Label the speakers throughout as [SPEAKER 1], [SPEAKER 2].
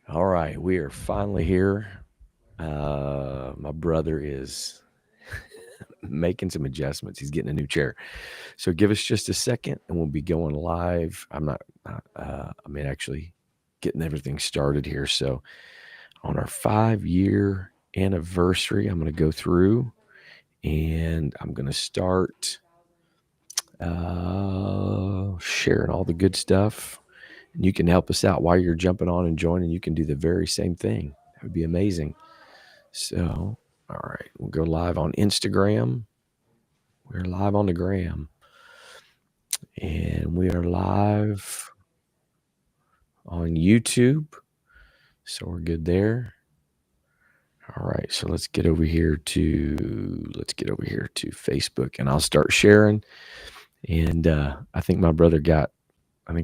[SPEAKER 1] All right, we are finally here. My brother is making some adjustments. He's getting a new chair. So give us just a second and we'll be going live. Actually getting everything started here. So on our 5-year anniversary, I'm going to go through and I'm going to start sharing all the good stuff. And you can help us out while you're jumping on and joining. You can do the very same thing. That would be amazing. So, all right, we'll go live on Instagram. We're live on the gram. And we are live on YouTube. So we're good there. All right, so let's get over here to Facebook and I'll start sharing. And I think my brother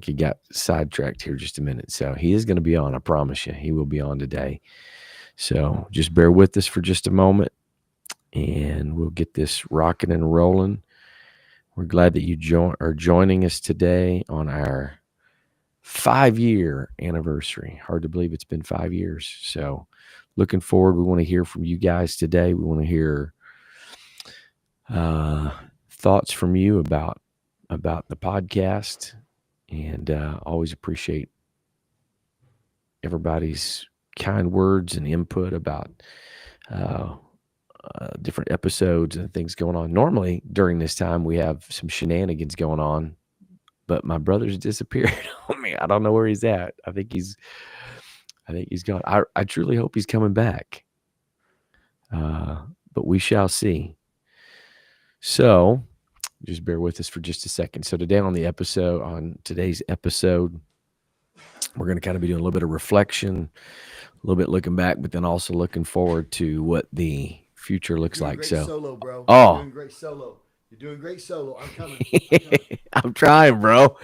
[SPEAKER 1] he got sidetracked here just a minute. So he is going to be on, I promise you. He will be on today. So just bear with us for just a moment and we'll get this rocking and rolling. We're glad that you are joining us today on our 5-year anniversary. Hard to believe it's been 5 years. So looking forward. We want to hear from you guys today. We want to hear thoughts from you about the podcast, and always appreciate everybody's kind words and input about different episodes and things going on. Normally during this time we have some shenanigans going on, but my brother's disappeared on me. I don't know where he's at. I think he's gone. I truly hope he's coming back. But we shall see. So just bear with us for just a second. So today on today's episode, we're going to kind of be doing a little bit of reflection, a little bit looking back, but then also looking forward to what the future looks like.
[SPEAKER 2] Great
[SPEAKER 1] So,
[SPEAKER 2] solo, bro.
[SPEAKER 1] oh,
[SPEAKER 2] You're doing great solo. You're doing great solo. I'm coming.
[SPEAKER 1] I'm trying, bro.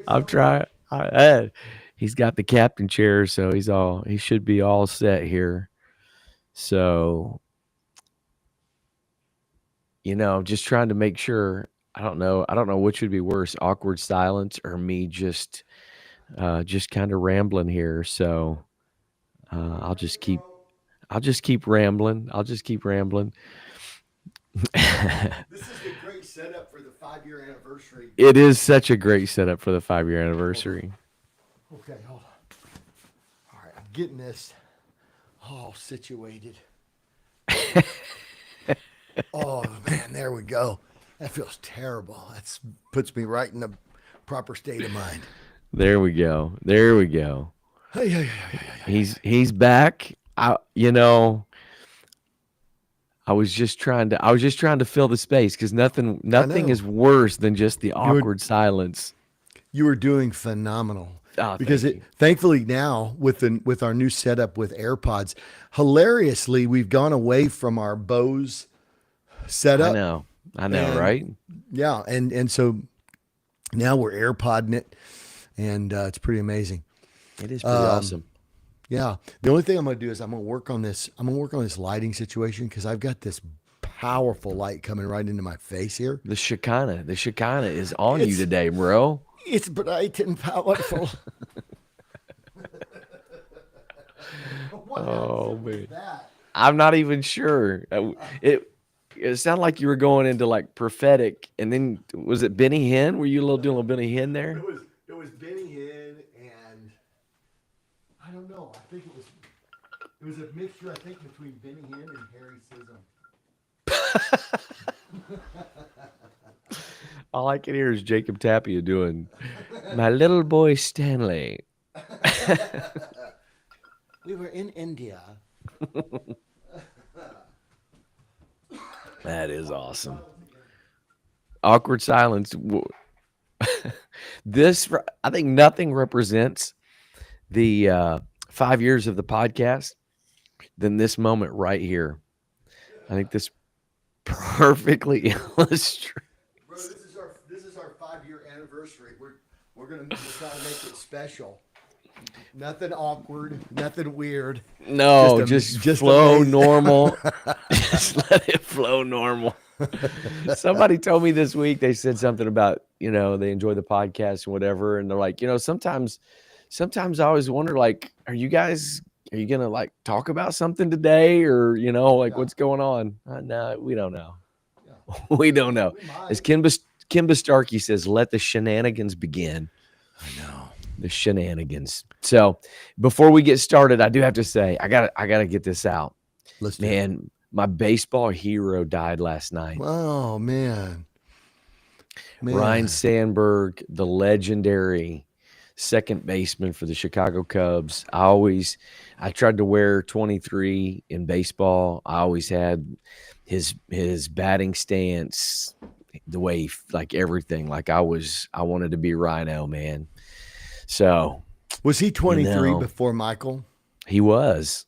[SPEAKER 1] I'm
[SPEAKER 2] Solo.
[SPEAKER 1] trying. He's got the captain chair, so he should be all set here. So, just trying to make sure. I don't know which would be worse, awkward silence or me just kind of rambling here. So I'll just keep rambling.
[SPEAKER 2] This is the great setup for the 5-year anniversary.
[SPEAKER 1] It is such a great setup for the 5-year anniversary.
[SPEAKER 2] Okay, hold on. All right, I'm getting this all situated. Oh, man, there we go. That feels terrible. That puts me right in the proper state of mind.
[SPEAKER 1] There we go.
[SPEAKER 2] Hey, hey, hey, hey, hey.
[SPEAKER 1] He's back. I was just trying to fill the space because nothing is worse than just the awkward silence.
[SPEAKER 2] You were doing phenomenal.
[SPEAKER 1] Oh,
[SPEAKER 2] Because
[SPEAKER 1] thank you.
[SPEAKER 2] thankfully now with our new setup with AirPods, hilariously we've gone away from our Bose setup.
[SPEAKER 1] I know,
[SPEAKER 2] And
[SPEAKER 1] right?
[SPEAKER 2] yeah, and so now we're AirPodding it, and it's pretty amazing.
[SPEAKER 1] It is pretty awesome.
[SPEAKER 2] Yeah, the only thing I'm going to do is I'm going to work on this. I'm going to work on this lighting situation because I've got this powerful light coming right into my face here.
[SPEAKER 1] The Shekinah is on you
[SPEAKER 2] It's
[SPEAKER 1] today, bro.
[SPEAKER 2] it's bright and powerful. What
[SPEAKER 1] Oh
[SPEAKER 2] accent was
[SPEAKER 1] man,
[SPEAKER 2] that?
[SPEAKER 1] I'm not even sure. It sounded like you were going into like prophetic, and then was it Benny Hinn? Were you doing a little Benny Hinn there?
[SPEAKER 2] It was Benny Hinn and I don't know. I think it was a mixture. I think between Benny Hinn and Harry Sism.
[SPEAKER 1] All I can hear is Jacob Tapia doing "My Little Boy Stanley."
[SPEAKER 2] We were in India.
[SPEAKER 1] That is awesome. Awkward silence. I think nothing represents the 5 years of the podcast than this moment right here. I think this perfectly illustrates.
[SPEAKER 2] Bro, this is our 5-year anniversary. We're gonna try to make it special. Nothing awkward, nothing weird.
[SPEAKER 1] No, just flow
[SPEAKER 2] amazing.
[SPEAKER 1] normal. Just let it flow normal. Somebody told me this week, they said something about, they enjoy the podcast and whatever. And they're like, sometimes sometimes I always wonder, like, are you going to like talk about something today, or, like
[SPEAKER 2] Yeah.
[SPEAKER 1] what's going on? No, we don't know.
[SPEAKER 2] Yeah.
[SPEAKER 1] We don't know.
[SPEAKER 2] We might.
[SPEAKER 1] As Kimba Starkey says, let the shenanigans begin.
[SPEAKER 2] I know.
[SPEAKER 1] The shenanigans. So before we get started, I do have to say, I gotta get this out.
[SPEAKER 2] Let's do it.
[SPEAKER 1] Man, my baseball hero died last night.
[SPEAKER 2] Oh, man.
[SPEAKER 1] Ryan Sandberg, the legendary second baseman for the Chicago Cubs. I tried to wear 23 in baseball. I always had his batting stance, the way, like everything. Like I wanted to be Rhino, man. So
[SPEAKER 2] was he 23 before Michael?
[SPEAKER 1] He was.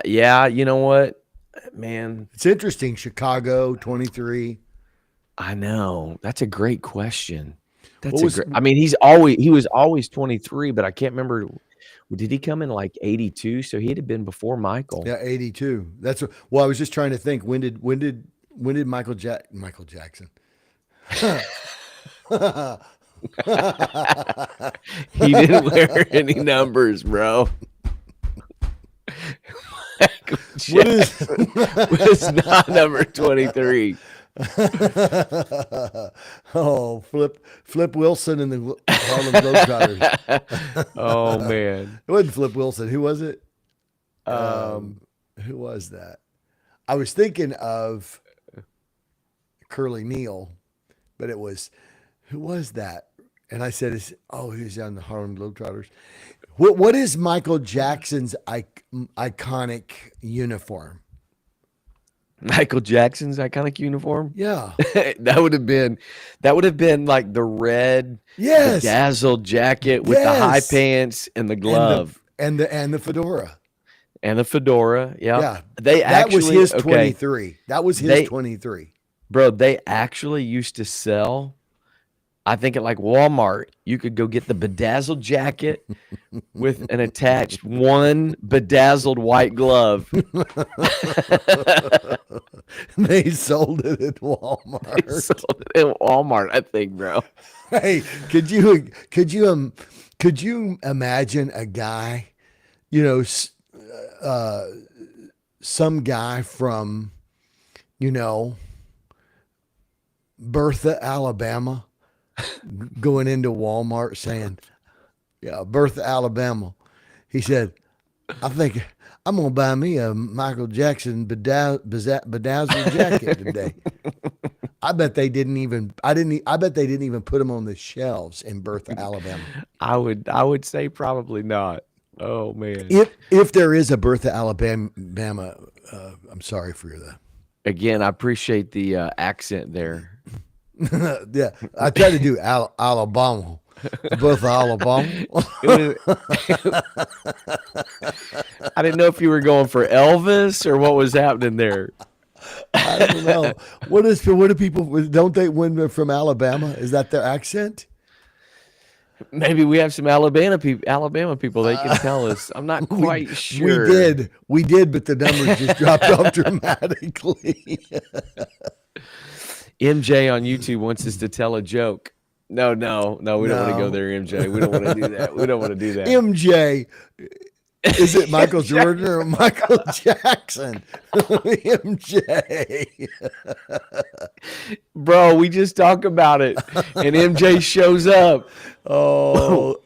[SPEAKER 1] Yeah, you know what, man?
[SPEAKER 2] It's interesting. Chicago, 23.
[SPEAKER 1] I know. That's a great question.
[SPEAKER 2] I
[SPEAKER 1] mean, he was always 23, but I can't remember. Did he come in like 82? So he'd have been before Michael.
[SPEAKER 2] Yeah, 82. Well, I was just trying to think. When did Michael Jackson?
[SPEAKER 1] He didn't wear any numbers, bro. What is not number 23?
[SPEAKER 2] Oh, Flip Wilson and the Harlem Globetrotters.
[SPEAKER 1] Oh man,
[SPEAKER 2] it wasn't Flip Wilson. Who was it? Who was that? I was thinking of Curly Neal, but it was, who was that? And I said, he was on the Harlem Globetrotters. What is Michael Jackson's iconic uniform?
[SPEAKER 1] Michael Jackson's iconic uniform?
[SPEAKER 2] Yeah.
[SPEAKER 1] that would have been like the red bedazzled jacket with the high pants and the glove.
[SPEAKER 2] And the fedora.
[SPEAKER 1] And the fedora, yeah.
[SPEAKER 2] That was his 23. That was his 23.
[SPEAKER 1] Bro, they actually used to sell, I think at like Walmart, you could go get the bedazzled jacket with an attached one bedazzled white glove.
[SPEAKER 2] They sold it at Walmart.
[SPEAKER 1] They sold it at Walmart, I think, bro.
[SPEAKER 2] Hey, could you imagine a guy, some guy from, Bertha, Alabama, going into Walmart saying, Bertha, Alabama. He said, I think I'm going to buy me a Michael Jackson bedazzled jacket today. I bet they didn't even put them on the shelves in Bertha, Alabama.
[SPEAKER 1] I would say probably not. Oh man.
[SPEAKER 2] If there is a Bertha, Alabama, I'm sorry for that.
[SPEAKER 1] Again, I appreciate the accent there.
[SPEAKER 2] Yeah, I tried to do Alabama, Bertha, Alabama.
[SPEAKER 1] I didn't know if you were going for Elvis or what was happening there.
[SPEAKER 2] I don't know. What do people, don't they, when they're from Alabama, is that their accent?
[SPEAKER 1] Maybe we have some Alabama people. They can tell us. I'm not quite sure.
[SPEAKER 2] We did, but the numbers just dropped off dramatically.
[SPEAKER 1] MJ on YouTube wants us to tell a joke. No, we don't want to go there, MJ. We don't want to do that.
[SPEAKER 2] MJ, is it Michael Jordan or Michael Jackson? MJ.
[SPEAKER 1] Bro, we just talk about it, and MJ shows up.
[SPEAKER 2] Oh,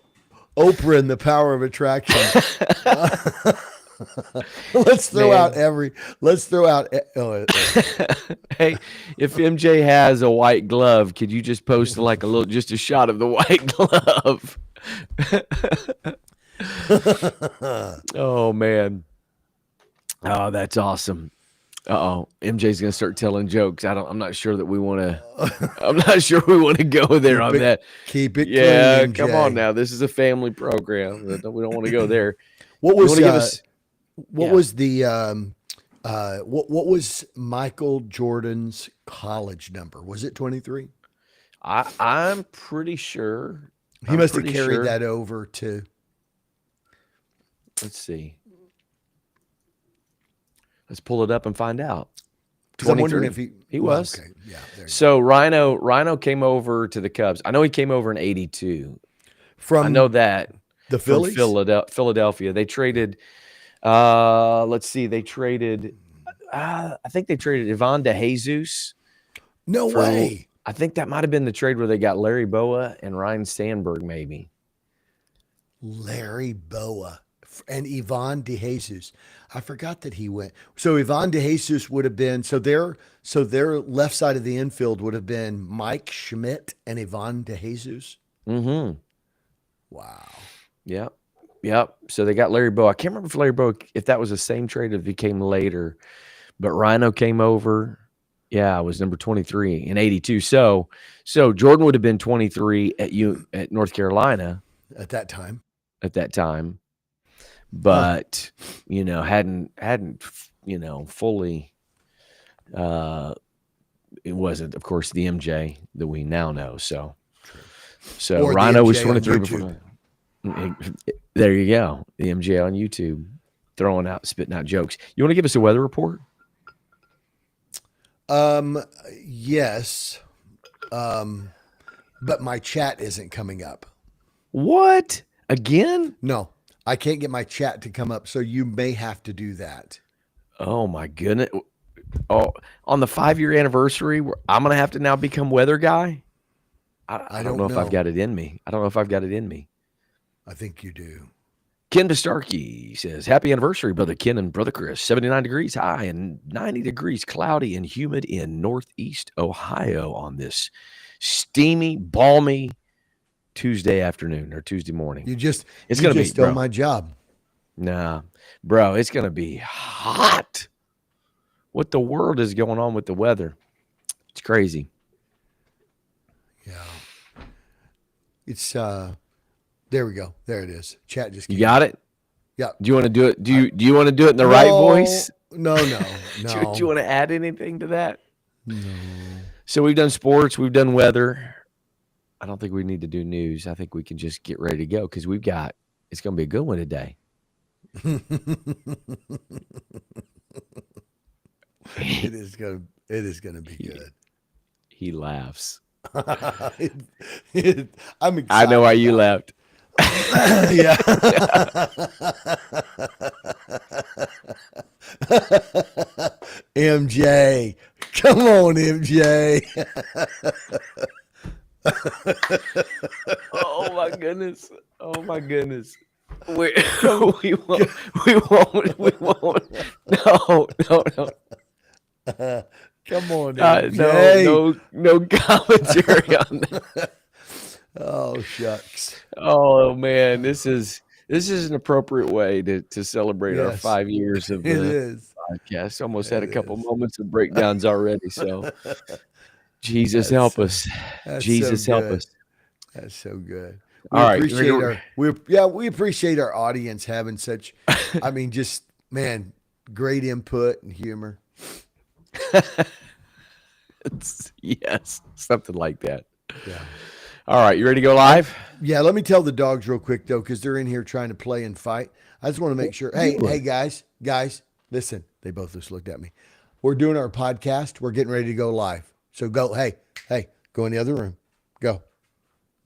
[SPEAKER 2] Oprah and the Power of Attraction. Let's throw out. Hey,
[SPEAKER 1] if MJ has a white glove, could you just post like just a shot of the white glove? Oh man. Oh, that's awesome. MJ's gonna start telling jokes. I'm not sure that we want to go there on that.
[SPEAKER 2] Keep it
[SPEAKER 1] clean,
[SPEAKER 2] MJ.
[SPEAKER 1] Come on now. This is a family program. We don't want to go there.
[SPEAKER 2] What was Michael Jordan's college number? Was it 23?
[SPEAKER 1] I'm pretty sure.
[SPEAKER 2] He must have carried that over to.
[SPEAKER 1] Let's see. Let's pull it up and find out.
[SPEAKER 2] I'm wondering if he
[SPEAKER 1] was.
[SPEAKER 2] Okay. Yeah.
[SPEAKER 1] So Rhino came over to the Cubs. I know he came over in 82.
[SPEAKER 2] From
[SPEAKER 1] I know that.
[SPEAKER 2] the
[SPEAKER 1] From
[SPEAKER 2] Phillies?
[SPEAKER 1] Philadelphia. They traded, let's see, they traded, I think they traded Ivan DeJesus.
[SPEAKER 2] No way.
[SPEAKER 1] I think that might have been the trade where they got Larry Boa and Ryan Sandberg, maybe.
[SPEAKER 2] Larry Boa and Ivan DeJesus. I forgot that he went. So Ivan DeJesus would have been, so their left side of the infield would have been Mike Schmidt and Ivan DeJesus.
[SPEAKER 1] Mm-hmm.
[SPEAKER 2] Wow.
[SPEAKER 1] Yep. Yep. So they got Larry Boa. I can't remember if Larry Boa, if that was the same trade or if he came later, but Rhino came over. Yeah, it was number 23 in 82. So Jordan would have been 23 at North Carolina
[SPEAKER 2] At that time.
[SPEAKER 1] But hadn't fully it wasn't, of course, the MJ that we now know. So
[SPEAKER 2] Or
[SPEAKER 1] Rhino was
[SPEAKER 2] MJ
[SPEAKER 1] 23
[SPEAKER 2] on
[SPEAKER 1] before. There you go. The MJ on YouTube spitting out jokes. You want to give us a weather report?
[SPEAKER 2] Yes. But my chat isn't coming up.
[SPEAKER 1] What? Again?
[SPEAKER 2] No, I can't get my chat to come up. So you may have to do that.
[SPEAKER 1] Oh my goodness. Oh, on the 5-year anniversary, I'm going to have to now become weather guy. I don't know if I've got it in me. I
[SPEAKER 2] think you do.
[SPEAKER 1] Ken Starkey says, happy anniversary, Brother Ken and Brother Chris. 79 degrees high and 90 degrees cloudy and humid in Northeast Ohio on this steamy, balmy Tuesday afternoon or Tuesday morning.
[SPEAKER 2] It's going to be stole my job.
[SPEAKER 1] Nah, bro, it's going to be hot. What the world is going on with the weather? It's crazy.
[SPEAKER 2] Yeah. It's there we go. There it is. Chat just came.
[SPEAKER 1] You got it?
[SPEAKER 2] Yeah.
[SPEAKER 1] Do you want to do it? Do you want to do it in the right voice?
[SPEAKER 2] No.
[SPEAKER 1] Do you want to add anything to that?
[SPEAKER 2] No.
[SPEAKER 1] So we've done sports, we've done weather. I don't think we need to do news. I think we can just get ready to go because it's going to be a good one today.
[SPEAKER 2] It is going to be good.
[SPEAKER 1] He laughs.
[SPEAKER 2] I'm excited.
[SPEAKER 1] I know why you laughed.
[SPEAKER 2] Yeah. MJ. Come on, MJ.
[SPEAKER 1] Oh my goodness. We won't. No.
[SPEAKER 2] Come on,
[SPEAKER 1] no commentary on that.
[SPEAKER 2] Oh shucks.
[SPEAKER 1] Oh man, this is an appropriate way to celebrate our 5 years of the podcast. Almost had a couple moments of breakdowns already. So Jesus help us. Jesus help us.
[SPEAKER 2] That's so good. We appreciate our audience having such, just great input and humor.
[SPEAKER 1] Yes, something like that.
[SPEAKER 2] Yeah.
[SPEAKER 1] All right, you ready to go live?
[SPEAKER 2] Yeah, let me tell the dogs real quick though, because they're in here trying to play and fight. I just want to make sure. Hey, guys, listen. They both just looked at me. We're doing our podcast. We're getting ready to go live. So go. Hey, go in the other room. Go.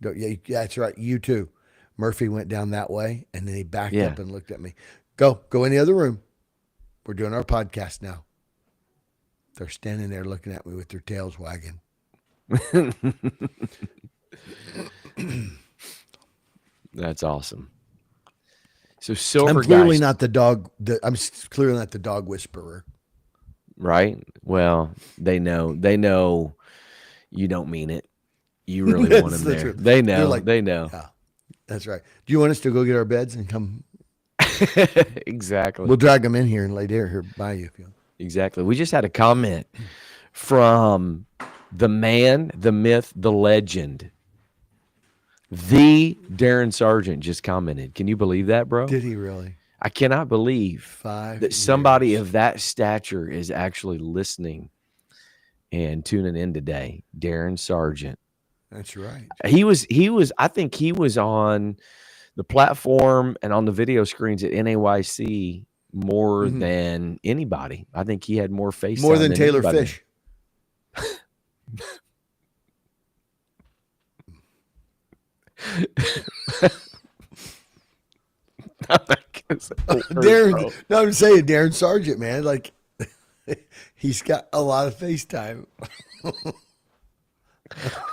[SPEAKER 2] Yeah, that's right. You too. Murphy went down that way, and then he backed up and looked at me. Go in the other room. We're doing our podcast now. They're standing there looking at me with their tails wagging.
[SPEAKER 1] That's awesome. So Silver
[SPEAKER 2] I'm clearly not the dog. I'm clearly not the dog whisperer.
[SPEAKER 1] Right? Well, they know you don't mean it. You really want them there. They know. They know.
[SPEAKER 2] Yeah, that's right. Do you want us to go get our beds and come?
[SPEAKER 1] Exactly.
[SPEAKER 2] We'll drag them in here and lay here by you. If you want.
[SPEAKER 1] Exactly. We just had a comment from the man, the myth, the legend. The Darren Sargent just commented. Can you believe that, bro?
[SPEAKER 2] Did he really?
[SPEAKER 1] I cannot believe that somebody of that stature is actually listening and tuning in today. Darren Sargent.
[SPEAKER 2] That's right.
[SPEAKER 1] He was, I think he was on the platform and on the video screens at NAYC more than anybody. I think he had more face time
[SPEAKER 2] than Taylor
[SPEAKER 1] anybody.
[SPEAKER 2] Fish. Darren, no, I'm saying Darren Sargent, man. Like, he's got a lot of FaceTime.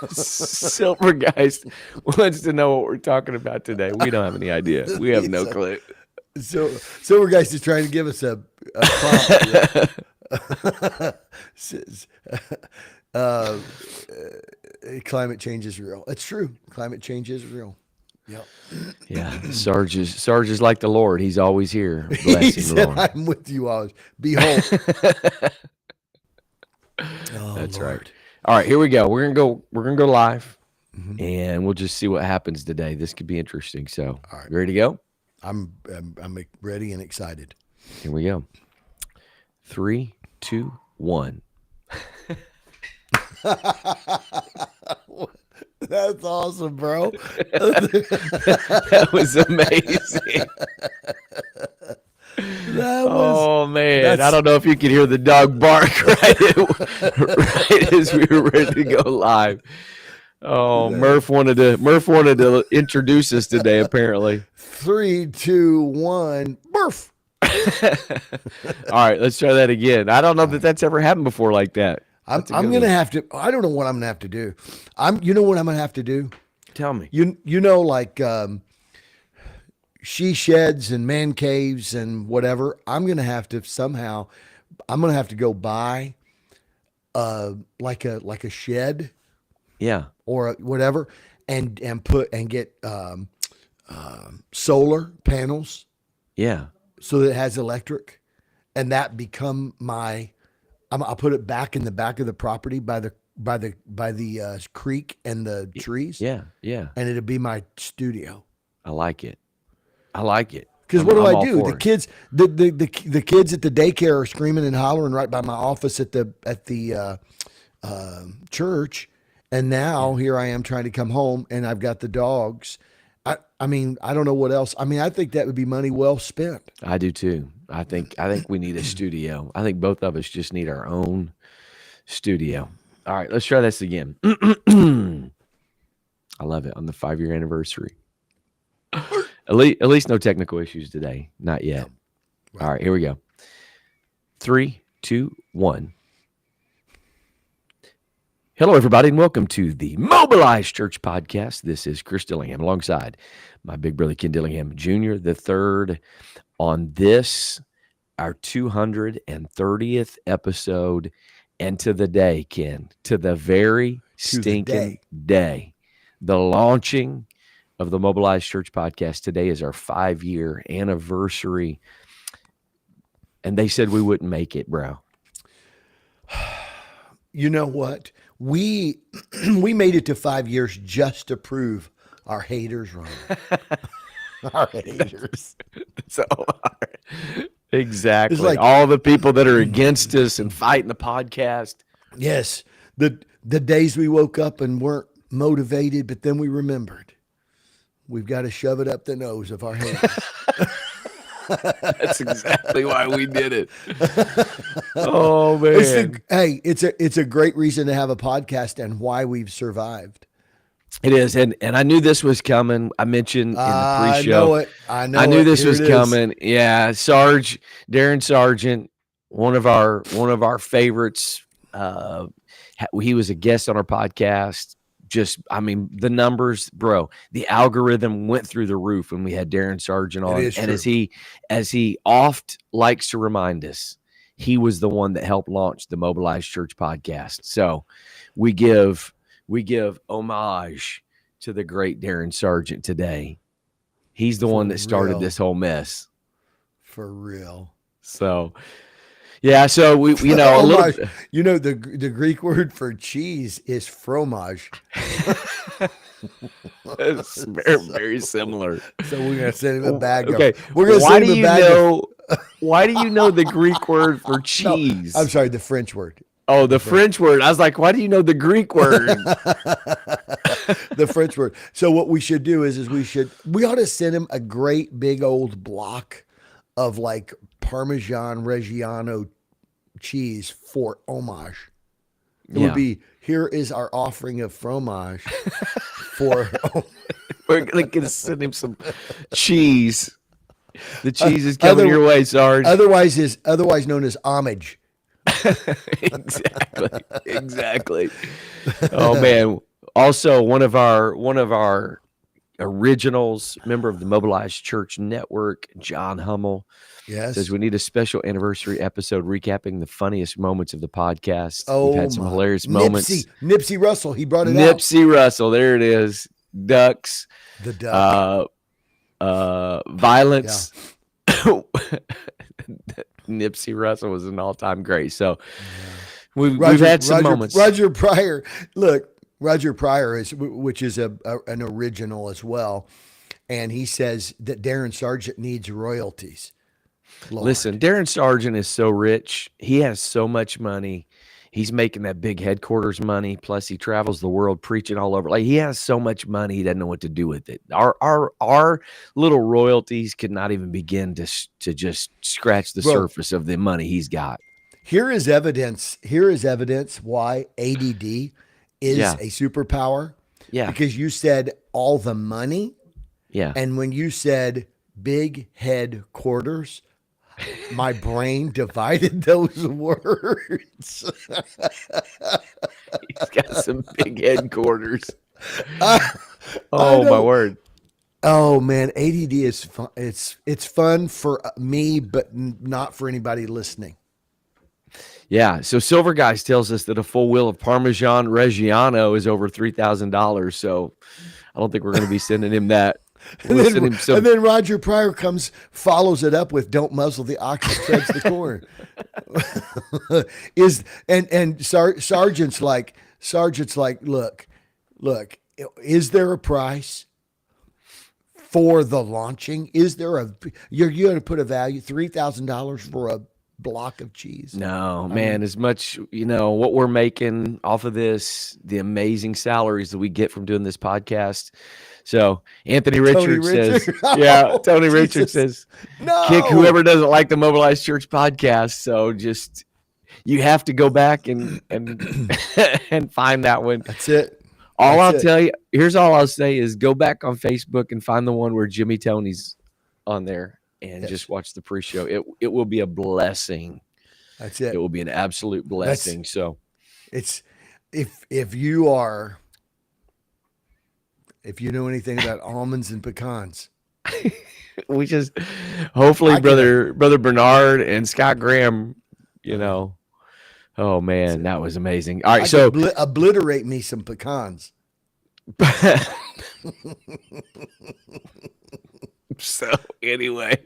[SPEAKER 1] Silvergeist wants to know what we're talking about today. We don't have any idea. We have no clue.
[SPEAKER 2] So Silvergeist is trying to give us a prompt. Climate change is real. It's true. Climate change is real. Yep.
[SPEAKER 1] Yeah. Sarge is like the Lord. He's always here. Bless him,
[SPEAKER 2] said,
[SPEAKER 1] Lord.
[SPEAKER 2] I'm with you always. Behold.
[SPEAKER 1] That's Lord. Right. All right, here we go. We're gonna go live, and we'll just see what happens today. This could be interesting. So, all right. You ready to go?
[SPEAKER 2] I'm ready and excited.
[SPEAKER 1] Here we go. 3, 2, 1.
[SPEAKER 2] That's awesome, bro.
[SPEAKER 1] That was amazing. Oh man, I don't know if you could hear the dog bark right as we were ready to go live. Oh, Murph wanted to introduce us today. Apparently,
[SPEAKER 2] 3, 2, 1, Murph.
[SPEAKER 1] All right, let's try that again. I don't know that that's ever happened before like that.
[SPEAKER 2] I'm gonna have to. I don't know what I'm gonna have to do. You know what I'm gonna have to do?
[SPEAKER 1] Tell me.
[SPEAKER 2] You know, like she sheds and man caves and whatever. I'm gonna have to somehow. I'm gonna have to go buy like a shed.
[SPEAKER 1] Yeah.
[SPEAKER 2] Or whatever, and get solar panels.
[SPEAKER 1] Yeah.
[SPEAKER 2] So that it has electric, and that become my. I'll put it back in the back of the property by the creek and the trees.
[SPEAKER 1] Yeah. Yeah.
[SPEAKER 2] And it'll be my studio.
[SPEAKER 1] I like it.
[SPEAKER 2] Because what do I do? The kids, the kids at the daycare are screaming and hollering right by my office at the church. And now here I am trying to come home, and I've got the dogs. I mean, I don't know what else. I mean, I think that would be money well spent.
[SPEAKER 1] I do too. I think we need a studio. I think both of us just need our own studio. All right, let's try this again. I love it on the 5-year anniversary. At least no technical issues today. Not yet. Right. All right, here we go. 3, 2, 1. Hello, everybody, and welcome to the Mobilized Church Podcast. This is Chris Dillingham alongside my big brother, Ken Dillingham Jr., the third on this, our 230th episode, and to the day, Ken, to the very stinking day, the launching of the Mobilized Church Podcast. Today is our 5-year anniversary, and they said we wouldn't make it, bro.
[SPEAKER 2] You know what? We made it to 5 years just to prove our haters wrong. Our haters.
[SPEAKER 1] So exactly. It's like all the people that are against us and fighting the podcast.
[SPEAKER 2] Yes. The days we woke up and weren't motivated, but then we remembered. We've got to shove it up the nose of our haters.
[SPEAKER 1] That's exactly why we did it. Oh man!
[SPEAKER 2] It's a great reason to have a podcast and why we've survived.
[SPEAKER 1] It is, and I knew this was coming. I mentioned in the pre-show.
[SPEAKER 2] I know.
[SPEAKER 1] I knew this was coming. Yeah, Darren Sargent, one of our favorites. He was a guest on our podcast. The numbers, bro, the algorithm went through the roof when we had Darren Sargent on. And as he oft likes to remind us, he was the one that helped launch the Mobilized Church Podcast. So we give homage to the great Darren Sargent today. He's the one that started this whole mess.
[SPEAKER 2] For real.
[SPEAKER 1] So yeah, so we a little.
[SPEAKER 2] You know the Greek word for cheese is fromage.
[SPEAKER 1] It's very, very similar.
[SPEAKER 2] So we're gonna send him a bag.
[SPEAKER 1] Okay, why do you know the Greek word for cheese?
[SPEAKER 2] No, I'm sorry, the French word.
[SPEAKER 1] Oh, the French word. I was like, why do you know the Greek word?
[SPEAKER 2] The French word. So what we should do is we ought to send him a great big old block of like Parmesan Reggiano cheese for homage. It would
[SPEAKER 1] Yeah.
[SPEAKER 2] be, here is our offering of fromage for
[SPEAKER 1] We're going to send him some cheese. The cheese is coming
[SPEAKER 2] other,
[SPEAKER 1] your way, Sarge.
[SPEAKER 2] otherwise known as homage.
[SPEAKER 1] Exactly. Exactly. Oh man. Also, one of our originals, member of the Mobilized Church Network, John Hummel,
[SPEAKER 2] Yes.
[SPEAKER 1] says we need a special anniversary episode recapping the funniest moments of the podcast. We've
[SPEAKER 2] Oh
[SPEAKER 1] had some
[SPEAKER 2] my.
[SPEAKER 1] hilarious moments.
[SPEAKER 2] Nipsey Russell, he brought it out.
[SPEAKER 1] Nipsey Russell, there it is. Ducks.
[SPEAKER 2] The duck.
[SPEAKER 1] Violence. Nipsey Russell was an all-time great. So we've had some moments.
[SPEAKER 2] Roger Pryor, look, Roger Pryor is, which is an original as well, and he says that Darren Sargent needs royalties. Lord.
[SPEAKER 1] Listen, Darren Sargent is so rich. He has so much money. He's making that big headquarters money. Plus, he travels the world preaching all over. Like, he has so much money, he doesn't know what to do with it. Our little royalties could not even begin to just scratch the surface of the money he's got.
[SPEAKER 2] Here is evidence why ADD is a superpower.
[SPEAKER 1] Yeah.
[SPEAKER 2] Because you said all the money.
[SPEAKER 1] Yeah.
[SPEAKER 2] And when you said big headquarters, my brain divided those words.
[SPEAKER 1] He's got some big headquarters. Oh, my word.
[SPEAKER 2] Oh man, ADD is fun. It's fun for me, but not for anybody listening.
[SPEAKER 1] Yeah. So Silver Guys tells us that a full wheel of Parmesan Reggiano is over $3,000. So I don't think we're going to be sending him that.
[SPEAKER 2] And then Roger Pryor follows it up with "Don't muzzle the ox that treads the corn." Sergeant's like, look, is there a price for the launching? Is there you're going to put a value $3,000 for a block of cheese?
[SPEAKER 1] No, man, as much, what we're making off of this, the amazing salaries that we get from doing this podcast. So Anthony Richards says, Tony Richards says,
[SPEAKER 2] no,
[SPEAKER 1] kick whoever doesn't like the Mobilized Church podcast. So just, you have to go back and and find that one.
[SPEAKER 2] That's it.
[SPEAKER 1] Tell you, here's all I'll say is go back on Facebook and find the one where Jimmy Tony's on there and just watch the pre-show. It will be a blessing.
[SPEAKER 2] That's it.
[SPEAKER 1] It will be an absolute blessing. So
[SPEAKER 2] it's, if you know anything about almonds and pecans,
[SPEAKER 1] we just hopefully brother Bernard and Scott Graham, oh man, that was amazing. All right, so
[SPEAKER 2] obliterate me some pecans.
[SPEAKER 1] So anyway,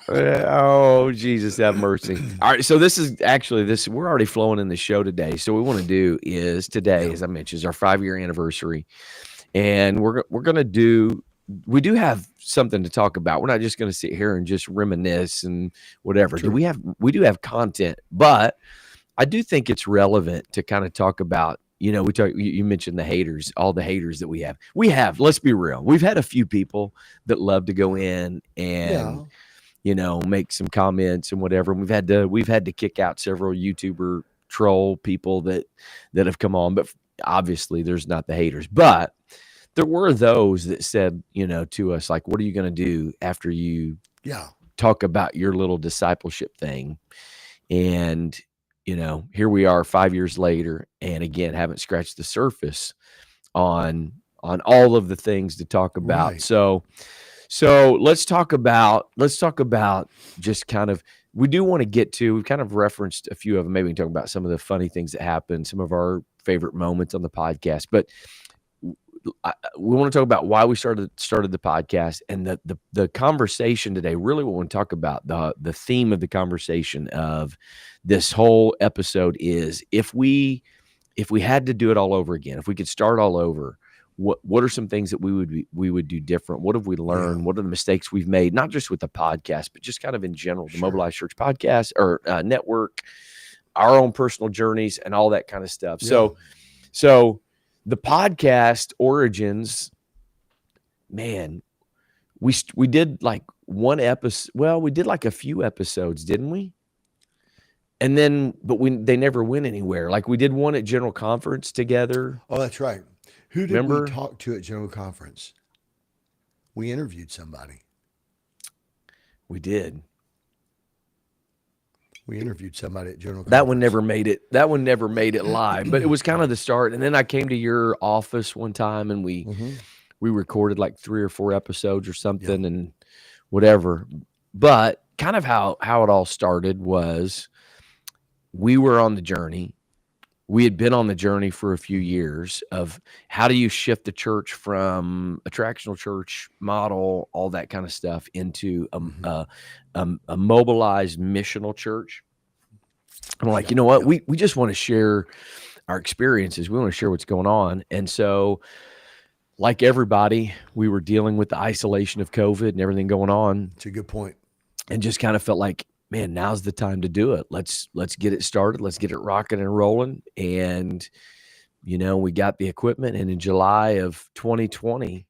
[SPEAKER 1] oh Jesus, have mercy. All right, so this is actually we're already flowing in the show today. So what we want to do is today, as I mentioned, is our 5-year anniversary. And we're gonna we do have something to talk about. We're not just gonna sit here and just reminisce and whatever.
[SPEAKER 2] Sure.
[SPEAKER 1] We do have content, but I do think it's relevant to kind of talk about, you mentioned the haters, all the haters that we have. Let's be real. We've had a few people that love to go in and make some comments and whatever. We've had to kick out several YouTuber troll people that have come on, but obviously there's not the haters, but there were those that said, to us, like, what are you going to do after you talk about your little discipleship thing? And, here we are 5 years later, and again, haven't scratched the surface on all of the things to talk about. Right. So let's talk about just kind of, we do want to get to, we've kind of referenced a few of them. Maybe we can talk about some of the funny things that happened, some of our favorite moments on the podcast, but we want to talk about why we started the podcast, and the conversation today. Really, what we want to talk about, the theme of the conversation of this whole episode is, if we had to do it all over again, if we could start all over, what are some things that we would do different? What have we learned? Yeah. What are the mistakes we've made? Not just with the podcast, but just kind of in general, the Mobilized Church Podcast or network, our own personal journeys, and all that kind of stuff. Yeah. So the podcast origins, man, we did like one episode. Well, we did like a few episodes, didn't we? And then, but they never went anywhere. Like we did one at General Conference together.
[SPEAKER 2] Oh, that's right. Who did we
[SPEAKER 1] Remember?
[SPEAKER 2] talk to at General Conference? We interviewed somebody.
[SPEAKER 1] We did.
[SPEAKER 2] We interviewed somebody at General Conference.
[SPEAKER 1] That one never made it. That one never made it live, but it was kind of the start. And then I came to your office one time, and we recorded like 3 or 4 episodes or something, and whatever. But kind of how it all started was we were on the journey. We had been on the journey for a few years of how do you shift the church from attractional church model, all that kind of stuff, into a mobilized missional church. And we're like, you know what? We just want to share our experiences. We want to share what's going on. And so, like everybody, we were dealing with the isolation of COVID and everything going on.
[SPEAKER 2] It's a good point.
[SPEAKER 1] And just kind of felt like, man, now's the time to do it. Let's get it started. Let's get it rocking and rolling. And, we got the equipment. And in July of 2020,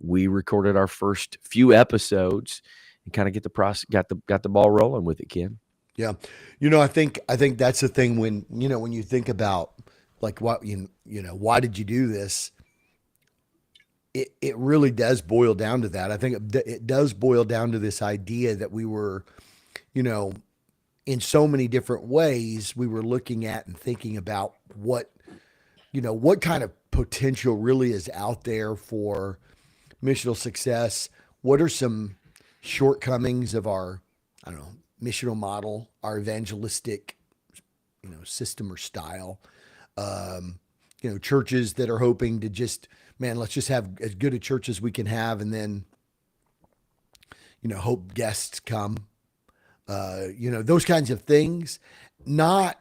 [SPEAKER 1] we recorded our first few episodes and kind of get the process, got the ball rolling with it, Ken.
[SPEAKER 2] Yeah. I think that's the thing when you think about like what, why did you do this? It really does boil down to that. I think it does boil down to this idea that we were, in so many different ways, we were looking at and thinking about what kind of potential really is out there for missional success. What are some shortcomings of our, missional model, our evangelistic, system or style? Churches that are hoping to just, let's just have as good a church as we can have, and then, hope guests come. Those kinds of things. Not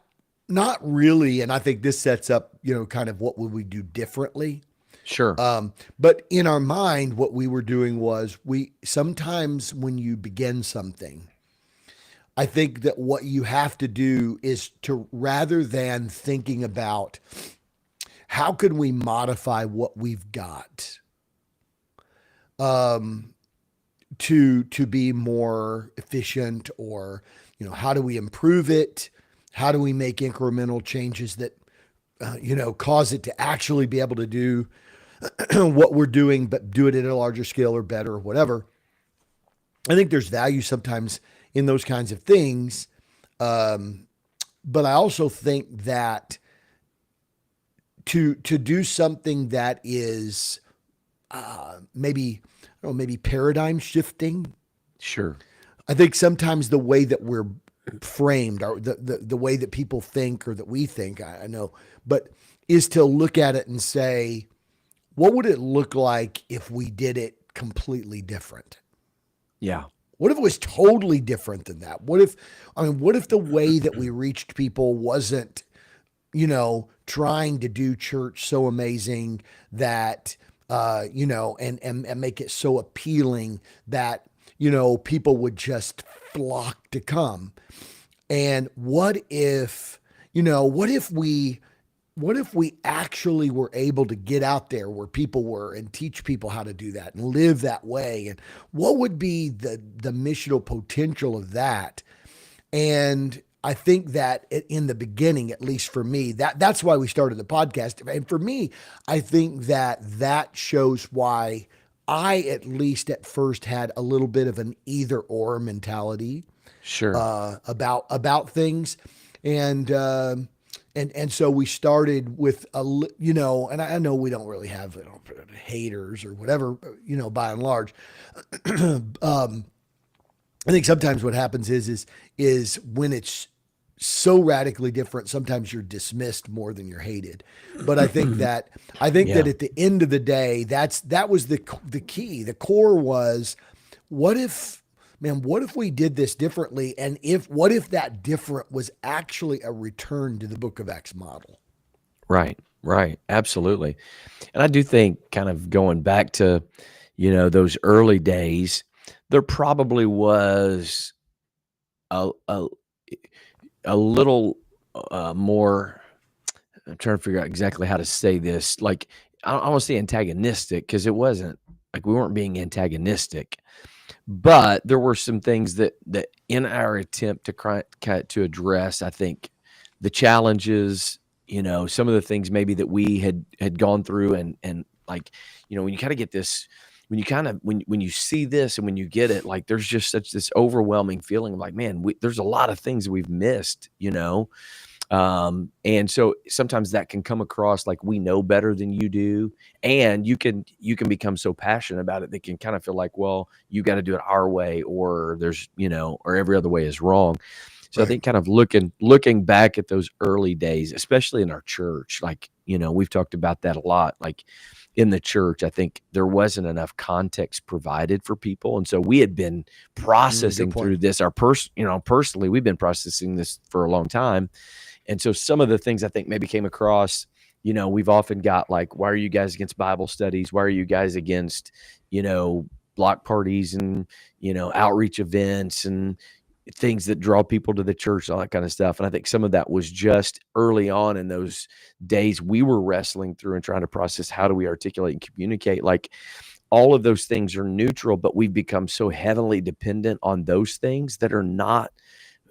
[SPEAKER 2] really. And I think this sets up, kind of what would we do differently.
[SPEAKER 1] Sure.
[SPEAKER 2] But in our mind, what we were doing was sometimes when you begin something, I think that what you have to do is to, rather than thinking about how can we modify what we've got, to be more efficient, or, how do we improve it? How do we make incremental changes that, cause it to actually be able to do what we're doing, but do it at a larger scale or better or whatever. I think there's value sometimes in those kinds of things. But I also think that to do something that is maybe paradigm shifting.
[SPEAKER 1] Sure.
[SPEAKER 2] I think sometimes the way that we're framed, or the way that people think, or that we think, I know, but is to look at it and say, what would it look like if we did it completely different?
[SPEAKER 1] Yeah.
[SPEAKER 2] What if it was totally different than that? What if the way that we reached people wasn't, trying to do church so amazing that, and make it so appealing that, people would just flock to come? And what if we actually were able to get out there where people were and teach people how to do that and live that way? And what would be the missional potential of that? And I think that in the beginning, at least for me, that's why we started the podcast. And for me, I think that shows why I, at least at first, had a little bit of an either or mentality.
[SPEAKER 1] Sure.
[SPEAKER 2] About things. And so we started with and I know we don't really have haters or whatever, by and large. I think sometimes what happens is when it's so radically different, sometimes you're dismissed more than you're hated. But I think that that at the end of the day, that was the key. The core was, what if we did this differently? And what if that different was actually a return to the Book of Acts model?
[SPEAKER 1] Right. Absolutely. And I do think, kind of going back to, those early days, there probably was a little more, I'm trying to figure out exactly how to say this. Like, I don't want to say antagonistic, because it wasn't like we weren't being antagonistic, but there were some things that in our attempt to address, I think, the challenges, some of the things maybe that we had gone through, and like, when you kind of get this, when you see this and when you get it, like there's just such this overwhelming feeling of like, man, there's a lot of things that we've missed, and so sometimes that can come across like we know better than you do, and you can become so passionate about it that can kind of feel like, well, you got to do it our way, or there's, or every other way is wrong. So I
[SPEAKER 2] Right.
[SPEAKER 1] think kind of looking back at those early days, especially in our church, like, we've talked about that a lot. Like in the church, I think there wasn't enough context provided for people. And so we had been processing
[SPEAKER 2] Good point.
[SPEAKER 1] through this, personally, we've been processing this for a long time. And so some of the things I think maybe came across, we've often got like, why are you guys against Bible studies? Why are you guys against, block parties and, outreach events and things that draw people to the church, all that kind of stuff. And I think some of that was just early on in those days we were wrestling through and trying to process, how do we articulate and communicate? Like all of those things are neutral, but we've become so heavily dependent on those things that are not,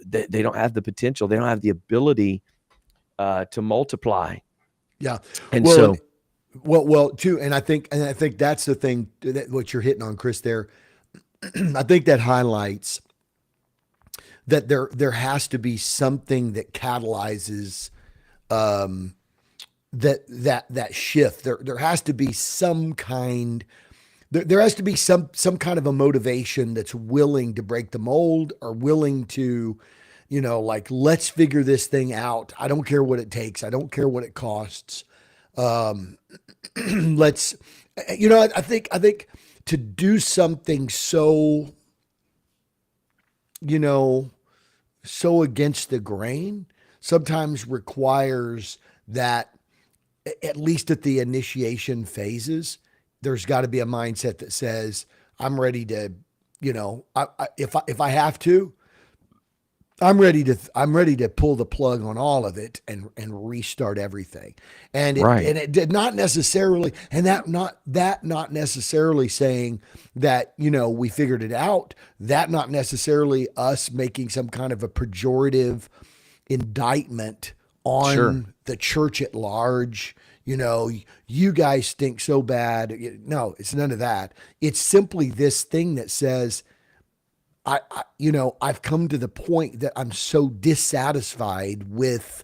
[SPEAKER 1] they don't have the potential. They don't have the ability to multiply.
[SPEAKER 2] Yeah.
[SPEAKER 1] And
[SPEAKER 2] Well,
[SPEAKER 1] so,
[SPEAKER 2] well, too, and I think that's the thing what you're hitting on, Chris. There, I think that highlights that there has to be something that catalyzes that shift. There has to be some kind. There has to be some kind of a motivation that's willing to break the mold, or willing to, like, let's figure this thing out. I don't care what it takes. I don't care what it costs. Let's, I think to do something so, so against the grain sometimes requires that, at least at the initiation phases, there's got to be a mindset that says, I'm ready to, if I have to, I'm ready to pull the plug on all of it and restart everything. And
[SPEAKER 1] right.
[SPEAKER 2] it did not necessarily, and that not necessarily saying that, we figured it out, that not necessarily us making some kind of a pejorative indictment on
[SPEAKER 1] Sure.
[SPEAKER 2] the church at large. You guys stink so bad. No, it's none of that. It's simply this thing that says, I've come to the point that I'm so dissatisfied with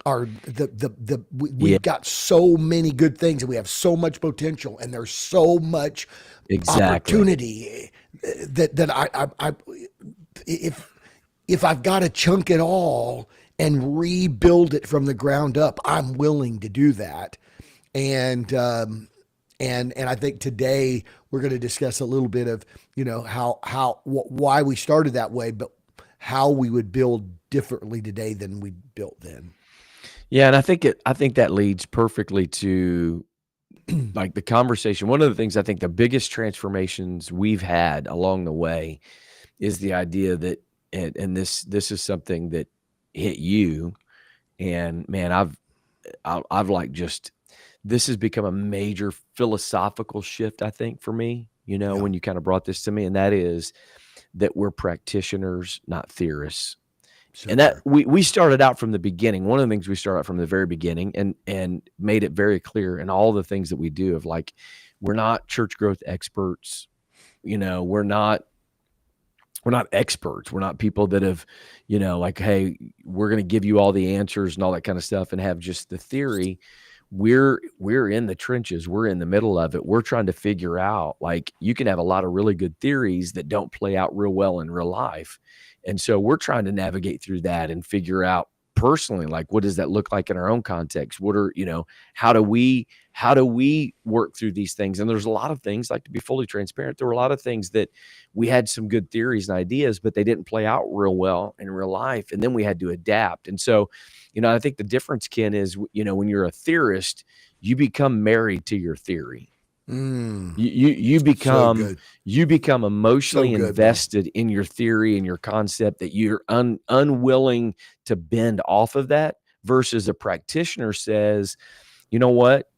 [SPEAKER 1] Yeah,
[SPEAKER 2] we've got so many good things and we have so much potential and there's so much
[SPEAKER 1] exactly.
[SPEAKER 2] opportunity that I if I've got to chunk it all and rebuild it from the ground up, I'm willing to do that. And I think today we're going to discuss a little bit of, why we started that way, but how we would build differently today than we built then.
[SPEAKER 1] Yeah. And I think that leads perfectly to like the conversation. One of the things I think the biggest transformations we've had along the way is the idea that, and this is something that hit you, and man, I've like just, this has become a major philosophical shift, I think, for me,
[SPEAKER 2] Yeah.
[SPEAKER 1] when you kind of brought this to me, and that is that we're practitioners, not theorists.
[SPEAKER 2] So
[SPEAKER 1] And that
[SPEAKER 2] true.
[SPEAKER 1] we started out from the beginning. One of the things we started out from the very beginning, and made it very clear in all the things that we do, of like, we're not church growth experts. We're not experts. We're not people that have, like, hey, we're going to give you all the answers and all that kind of stuff and have just the theory. We're in the trenches. We're in the middle of it. We're trying to figure out, like, you can have a lot of really good theories that don't play out real well in real life. And so we're trying to navigate through that and figure out personally, like, what does that look like in our own context? What are, how do we work through these things? And there's a lot of things, like, to be fully transparent, there were a lot of things that we had some good theories and ideas, but they didn't play out real well in real life. And then we had to adapt. And so, I think the difference, Ken, is, when you're a theorist, you become married to your theory. You
[SPEAKER 2] So
[SPEAKER 1] become
[SPEAKER 2] good.
[SPEAKER 1] emotionally
[SPEAKER 2] So good, bro.
[SPEAKER 1] invested in your theory and your concept that you're unwilling to bend off of that, versus a practitioner says, you know what,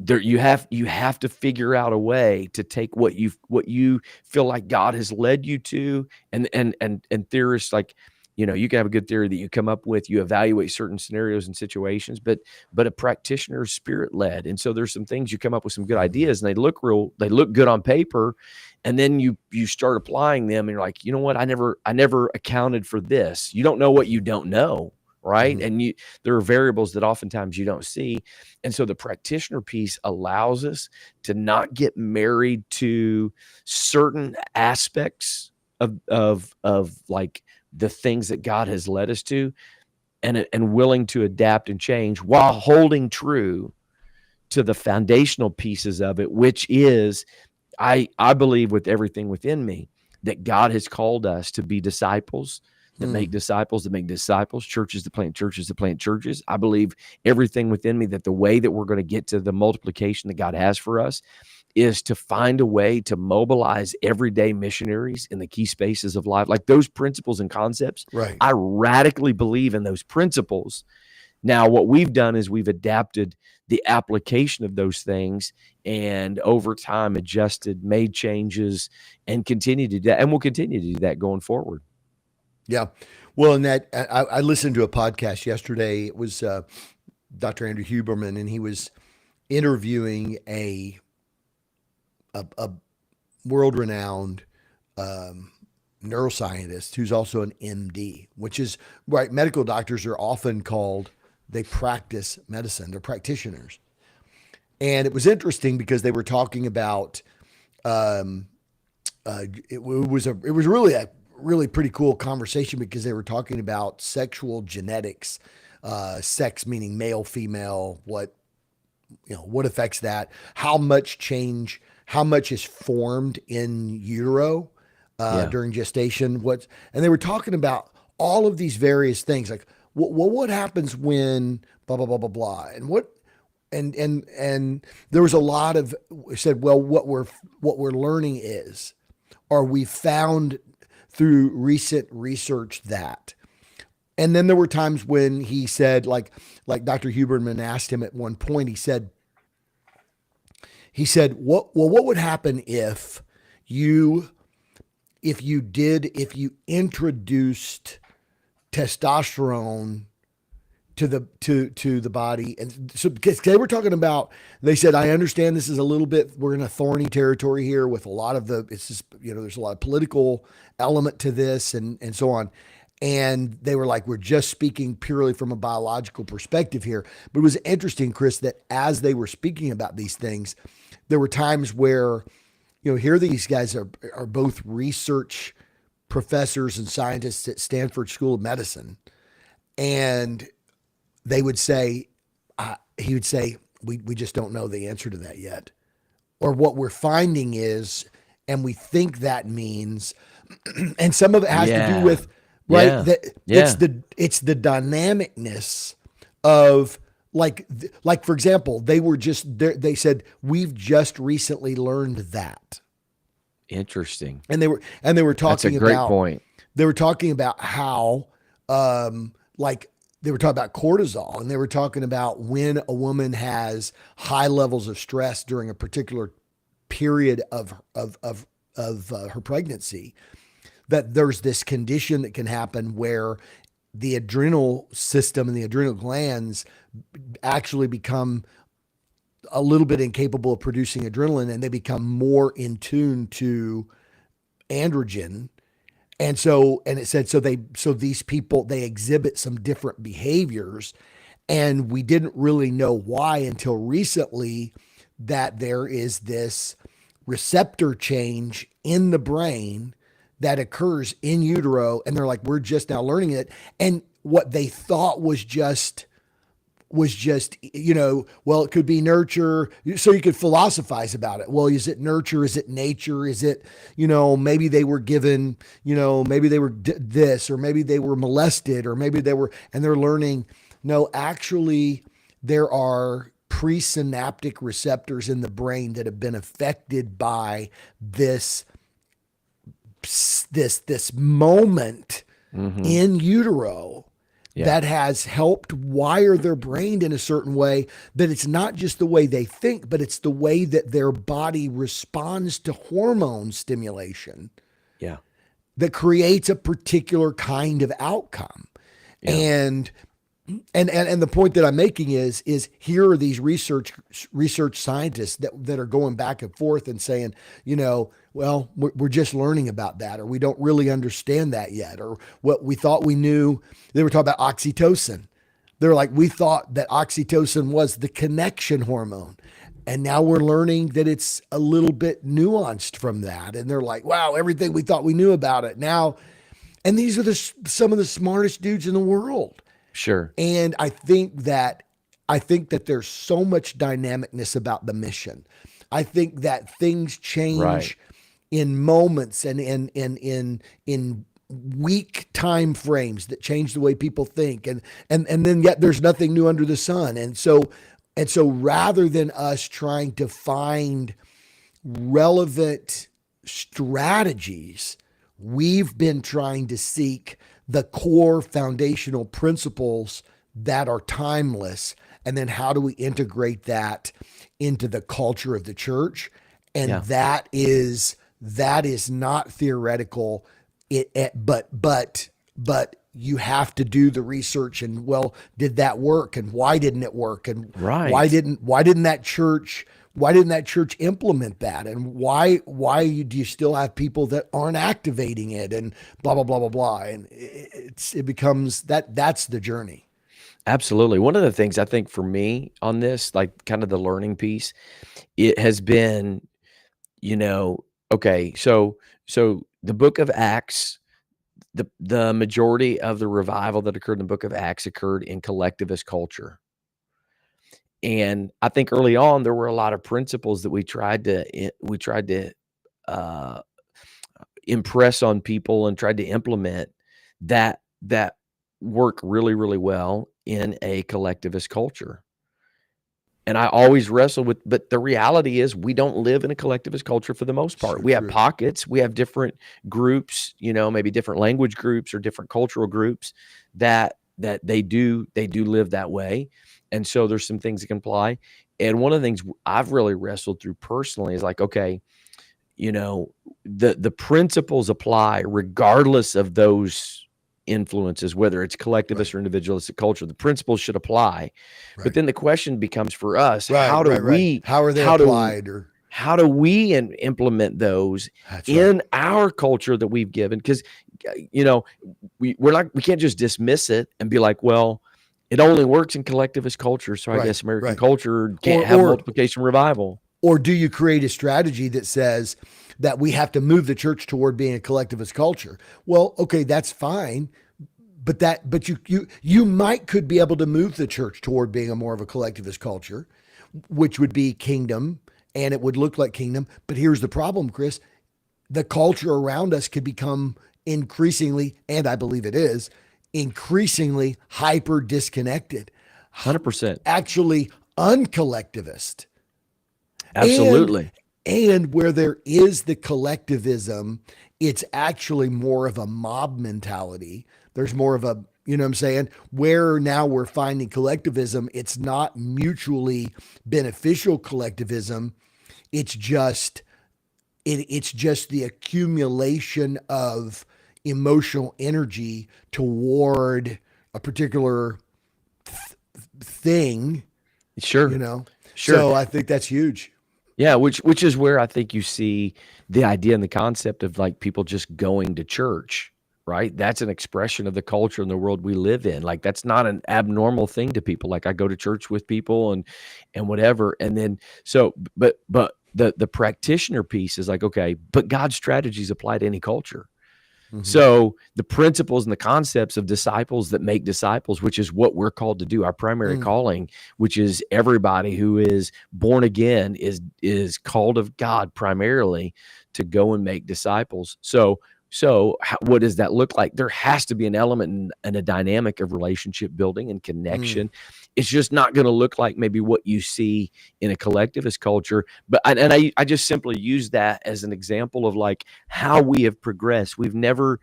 [SPEAKER 1] there you have to figure out a way to take what you feel like God has led you to, and theorists, like, you can have a good theory that you come up with, you evaluate certain scenarios and situations, but a practitioner is spirit led, and so there's some things you come up with some good ideas, and they look good on paper, and then you start applying them, and you're like, you know what, I never accounted for this. You don't know what you don't know, right?
[SPEAKER 2] Mhm.
[SPEAKER 1] And there are variables that oftentimes you don't see. And so the practitioner piece allows us to not get married to certain aspects of like the things that God has led us to, and willing to adapt and change while holding true to the foundational pieces of it, which is, I believe with everything within me that God has called us to be disciples that make disciples, churches that plant churches, that plant churches. I believe everything within me that the way that we're going to get to the multiplication that God has for us is to find a way to mobilize everyday missionaries in the key spaces of life. Like those principles and concepts,
[SPEAKER 2] Right.
[SPEAKER 1] I radically believe in those principles. Now, what we've done is we've adapted the application of those things, and over time adjusted, made changes, and continue to do that. And we'll continue to do that going forward.
[SPEAKER 2] Yeah. Well, and that I listened to a podcast yesterday. It was Dr. Andrew Huberman, and he was interviewing a world-renowned neuroscientist who's also an MD, which is right. Medical doctors are often called, they practice medicine. They're practitioners. And it was interesting because they were talking about, it was really a really pretty cool conversation because they were talking about sexual genetics, sex meaning male, female, what affects that, how much is formed in utero during gestation, and they were talking about all of these various things, like what happens when blah blah blah blah blah, and and there was a lot of said, well, what we're learning is, or we found through recent research that. And then there were times when he said, like Dr. Huberman asked him at one point, he said, what would happen if you introduced testosterone to the body? And so, because they were talking about, they said, I understand this is a little bit, we're in a thorny territory here with a lot of it's just, there's a lot of political element to this and so on. And they were like, we're just speaking purely from a biological perspective here. But it was interesting, Chris, that as they were speaking about these things, there were times where, here these guys are both research professors and scientists at Stanford School of Medicine. And they would say, he would say, we just don't know the answer to that yet. Or what we're finding is, and we think that means, and some of it has to do with, right?
[SPEAKER 1] Yeah.
[SPEAKER 2] It's the dynamicness of, like for example, they said, we've just recently learned that.
[SPEAKER 1] Interesting.
[SPEAKER 2] And they were talking
[SPEAKER 1] That's a great
[SPEAKER 2] about,
[SPEAKER 1] point.
[SPEAKER 2] They were talking about how, they were talking about cortisol, and they were talking about when a woman has high levels of stress during a particular period of her pregnancy, that there's this condition that can happen where the adrenal system and the adrenal glands actually become a little bit incapable of producing adrenaline, and they become more in tune to androgen. And it said, so these people, they exhibit some different behaviors, and we didn't really know why until recently, that there is this receptor change in the brain that occurs in utero. And they're like, we're just now learning it. And what they thought was just, well, it could be nurture. So you could philosophize about it. Well, is it nurture? Is it nature? Is it, maybe they were given, maybe they were this, or maybe they were molested, or maybe they were, and they're learning. No, actually there are presynaptic receptors in the brain that have been affected by this moment in utero
[SPEAKER 1] Yeah.
[SPEAKER 2] that has helped wire their brain in a certain way that it's not just the way they think, but it's the way that their body responds to hormone stimulation
[SPEAKER 1] Yeah.
[SPEAKER 2] that creates a particular kind of outcome.
[SPEAKER 1] Yeah.
[SPEAKER 2] And the point that I'm making is here are these research scientists that are going back and forth and saying, well, we're just learning about that, or we don't really understand that yet, or what we thought we knew. They were talking about oxytocin. They're like, we thought that oxytocin was the connection hormone. And now we're learning that it's a little bit nuanced from that. And they're like, wow, everything we thought we knew about it now. And these are some of the smartest dudes in the world.
[SPEAKER 1] Sure.
[SPEAKER 2] And I think that there's so much dynamicness about the mission. I think that things change
[SPEAKER 1] Right.
[SPEAKER 2] in moments and in weak time frames that change the way people think. And then yet there's nothing new under the sun. And so rather than us trying to find relevant strategies, we've been trying to seek the core foundational principles that are timeless. And then how do we integrate that into the culture of the church? And
[SPEAKER 1] Yeah.
[SPEAKER 2] that is not theoretical. But you have to do the research and, well, did that work? And why didn't it work? And
[SPEAKER 1] Right.
[SPEAKER 2] why didn't that church implement that? And why do you still have people that aren't activating it, and blah, blah, blah, blah, blah. And it becomes that's the journey.
[SPEAKER 1] Absolutely. One of the things I think for me on this, like kind of the learning piece, it has been, okay, so the book of Acts, the majority of the revival that occurred in the book of Acts occurred in collectivist culture. And I think early on there were a lot of principles that we tried to uh, impress on people and tried to implement that work really, really well in a collectivist culture. And I always wrestle with, but the reality is we don't live in a collectivist culture for the most part.
[SPEAKER 2] So
[SPEAKER 1] We have
[SPEAKER 2] true.
[SPEAKER 1] pockets, we have different groups, maybe different language groups or different cultural groups that they do live that way. And so there's some things that can apply. And one of the things I've really wrestled through personally is like, okay, the principles apply regardless of those influences, whether it's collectivist or individualistic culture. The principles should apply.
[SPEAKER 2] Right.
[SPEAKER 1] But then the question becomes for us,
[SPEAKER 2] Right,
[SPEAKER 1] how do
[SPEAKER 2] right, right.
[SPEAKER 1] we
[SPEAKER 2] How are they
[SPEAKER 1] how do-
[SPEAKER 2] applied?
[SPEAKER 1] how do we implement those
[SPEAKER 2] That's right.
[SPEAKER 1] in our culture that we've given? Because we can't just dismiss it and be like, well, it only works in collectivist culture, so I
[SPEAKER 2] Right,
[SPEAKER 1] guess American
[SPEAKER 2] right.
[SPEAKER 1] culture can't have multiplication revival.
[SPEAKER 2] Or do you create a strategy that says that we have to move the church toward being a collectivist culture? Well, okay, that's fine. But you could be able to move the church toward being a more of a collectivist culture, which would be kingdom, and it would look like kingdom. But here's the problem, Chris. The culture around us could become increasingly, and I believe it is, increasingly hyper disconnected,
[SPEAKER 1] 100%.
[SPEAKER 2] actually uncollectivist.
[SPEAKER 1] Absolutely.
[SPEAKER 2] And where there is the collectivism, it's actually more of a mob mentality. There's more of a, you know what I'm saying? Where now we're finding collectivism, it's not mutually beneficial collectivism. It's just the accumulation of emotional energy toward a particular thing.
[SPEAKER 1] Sure. Sure.
[SPEAKER 2] So I think that's huge.
[SPEAKER 1] Yeah, which is where I think you see the idea and the concept of like people just going to church, right? That's an expression of the culture and the world we live in. Like that's not an abnormal thing to people. Like I go to church with people and whatever. And then but the practitioner piece is like, okay, but God's strategies apply to any culture.
[SPEAKER 2] Mm-hmm.
[SPEAKER 1] So the principles and the concepts of disciples that make disciples, which is what we're called to do, our primary calling, which is everybody who is born again is called of God primarily to go and make disciples. So So what does that look like? There has to be an element and a dynamic of relationship building and connection. It's just not going to look like maybe what you see in a collectivist culture. But I just simply use that as an example of like how we have progressed. We've never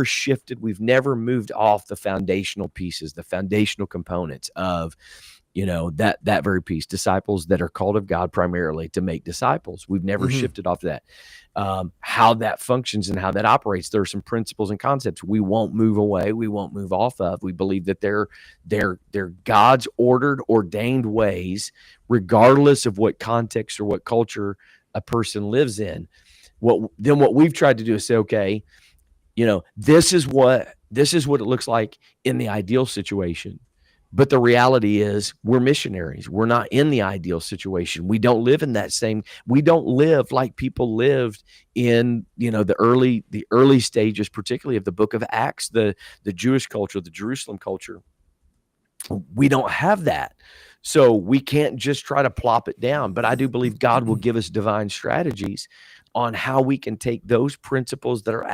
[SPEAKER 1] shifted. We've never moved off the foundational pieces, the foundational components of that very piece, disciples that are called of God primarily to make disciples. We've never shifted off that. How that functions and how that operates. There are some principles and concepts we won't move away. We won't move off of. We believe that they're God's ordered, ordained ways, regardless of what context or what culture a person lives in. What we've tried to do is say, okay, this is what it looks like in the ideal situation. But the reality is we're missionaries. We're not in the ideal situation. We don't live in we don't live like people lived in, the early stages, particularly of the book of Acts, the Jewish culture, the Jerusalem culture. We don't have that. So we can't just try to plop it down. But I do believe God will give us divine strategies on how we can take those principles that are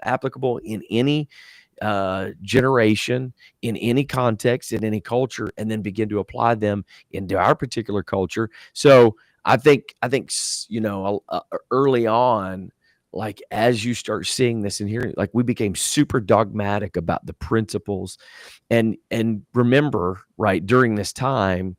[SPEAKER 1] applicable in any generation, in any context, in any culture, and then begin to apply them into our particular culture. So I think early on, like as you start seeing this and hearing, like we became super dogmatic about the principles, and remember, right, during this time,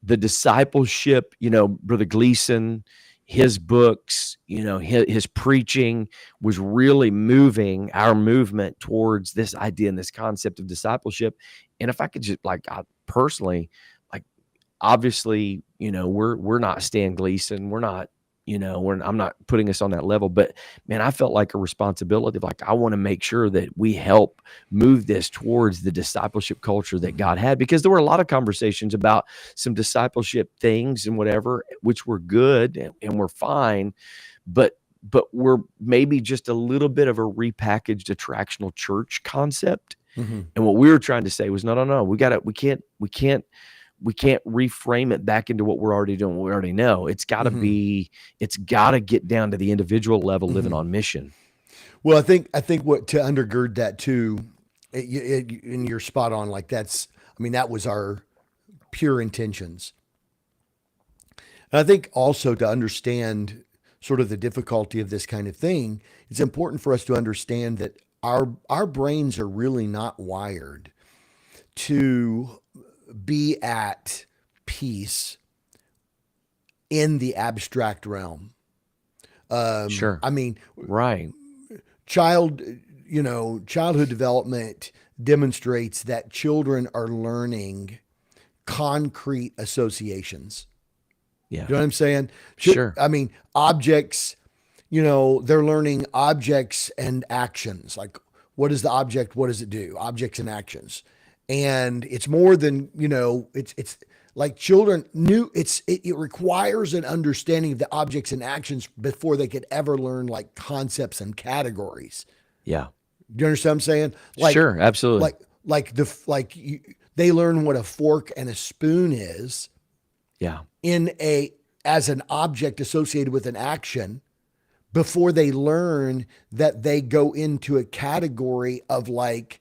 [SPEAKER 1] the discipleship, Brother Gleason, his books, his preaching was really moving our movement towards this idea and this concept of discipleship. And if I could just I personally, obviously, we're not Stan Gleason. We're not, I'm not putting us on that level, but man, I felt like a responsibility of I want to make sure that we help move this towards the discipleship culture that God had, because there were a lot of conversations about some discipleship things and whatever, which were good and were fine, but we're maybe just a little bit of a repackaged attractional church concept. And what we were trying to say was, no, we can't reframe it back into what we're already doing, what we already know. It's got to it's got to get down to the individual level, living on mission.
[SPEAKER 2] Well, I think what to undergird that too, and you're spot on. That was our pure intentions. And I think also to understand sort of the difficulty of this kind of thing, it's important for us to understand that our brains are really not wired to be at peace in the abstract realm.
[SPEAKER 1] Sure. Right.
[SPEAKER 2] Childhood development demonstrates that children are learning concrete associations.
[SPEAKER 1] Yeah.
[SPEAKER 2] You know what I'm saying?
[SPEAKER 1] Sure.
[SPEAKER 2] Objects, they're learning objects and actions. Like, what is the object? What does it do? Objects and actions. And it's more than, it's like children it requires an understanding of the objects and actions before they could ever learn like concepts and categories.
[SPEAKER 1] Yeah.
[SPEAKER 2] Do you understand what I'm saying?
[SPEAKER 1] Sure. Absolutely.
[SPEAKER 2] They learn what a fork and a spoon is.
[SPEAKER 1] Yeah.
[SPEAKER 2] As an object associated with an action before they learn that they go into a category of like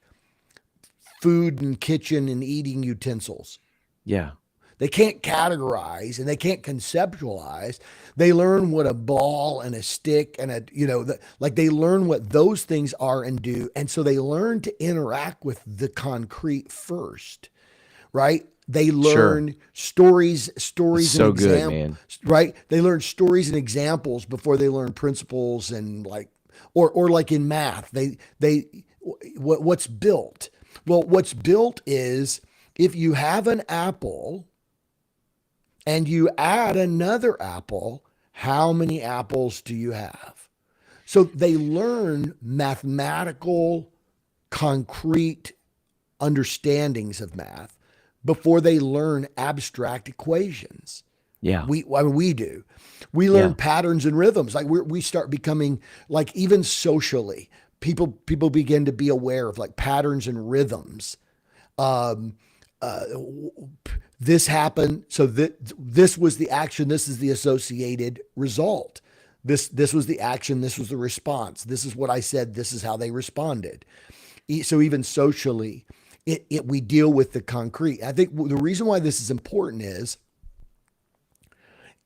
[SPEAKER 2] food and kitchen and eating utensils.
[SPEAKER 1] Yeah.
[SPEAKER 2] They can't categorize and they can't conceptualize. They learn what a ball and a stick and they learn what those things are and do. And so they learn to interact with the concrete first, right? They learn stories and examples, right? They learn stories and examples before they learn principles and or like in math, what's built. Well, what's built is if you have an apple and you add another apple, how many apples do you have? So they learn mathematical, concrete understandings of math before they learn abstract equations.
[SPEAKER 1] Yeah.
[SPEAKER 2] We do. We learn patterns and rhythms. Like we start becoming like, even socially, people begin to be aware of like patterns and rhythms. This happened. So this was the action. This is the associated result. This was the action. This was the response. This is what I said. This is how they responded. So even socially, we deal with the concrete. I think the reason why this is important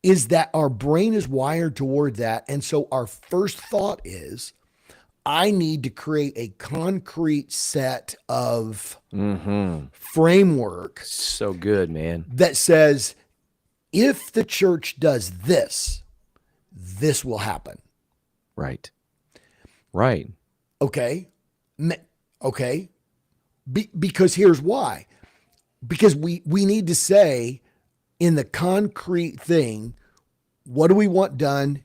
[SPEAKER 2] is that our brain is wired toward that. And so our first thought is, I need to create a concrete set of framework.
[SPEAKER 1] So good, man.
[SPEAKER 2] That says, if the church does this, this will happen.
[SPEAKER 1] Right.
[SPEAKER 2] Okay. Okay. Because here's why. Because we need to say, in the concrete thing, what do we want done?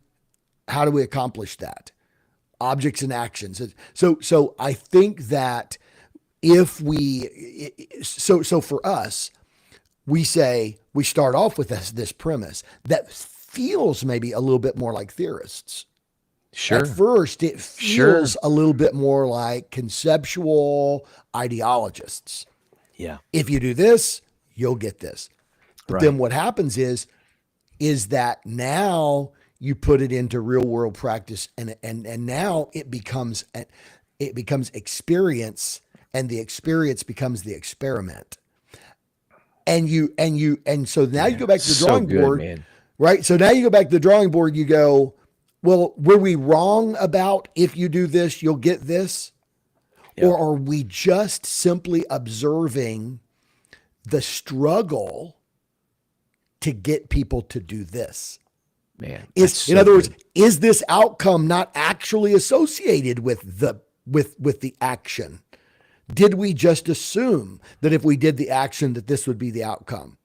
[SPEAKER 2] How do we accomplish that? Objects and actions. So I think that if so for us, we start off with this premise that feels maybe a little bit more like theorists.
[SPEAKER 1] Sure.
[SPEAKER 2] At first, it feels a little bit more like conceptual ideologists.
[SPEAKER 1] Yeah.
[SPEAKER 2] If you do this, you'll get this. But then what happens is that now you put it into real world practice, and now it becomes experience, and the experience becomes the experiment. And so now you go back to the drawing board, man. Right? So now you go back to the drawing board, you go, well, were we wrong about if you do this, you'll get this? Yeah. Or are we just simply observing the struggle to get people to do this?
[SPEAKER 1] Man,
[SPEAKER 2] in other words, is this outcome not actually associated with the action? Did we just assume that if we did the action that this would be the outcome?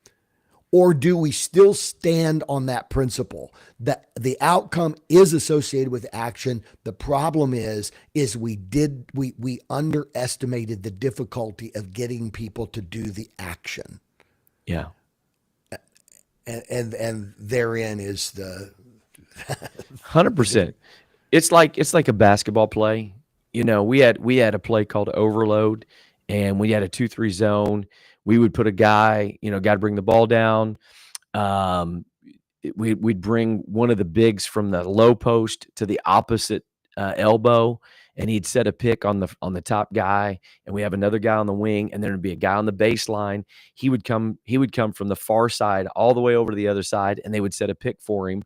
[SPEAKER 2] Or do we still stand on that principle that the outcome is associated with action? The problem is we underestimated the difficulty of getting people to do the action.
[SPEAKER 1] Yeah.
[SPEAKER 2] And therein is the
[SPEAKER 1] 100%. It's like a basketball play. You know, we had a play called overload, and we had a 2-3 zone. We would put a guy to bring the ball down. We'd bring one of the bigs from the low post to the opposite elbow, and he'd set a pick on the top guy, and we have another guy on the wing, and there'd be a guy on the baseline. He would come from the far side all the way over to the other side, and they would set a pick for him.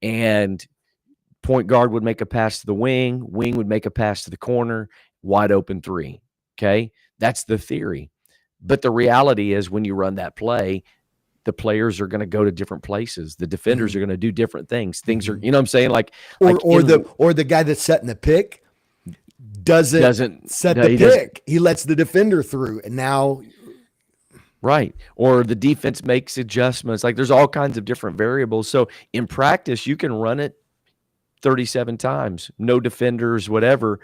[SPEAKER 1] And point guard would make a pass to the wing would make a pass to the corner, wide open three. Okay, that's the theory. But the reality is, when you run that play, the players are going to go to different places. The defenders are going to do different things. Things are, you know what I'm saying? Or
[SPEAKER 2] the guy that's setting the pick doesn't set the pick. He lets the defender through, and now.
[SPEAKER 1] Right. Or the defense makes adjustments. Like, there's all kinds of different variables. So in practice, you can run it 37 times, no defenders, whatever,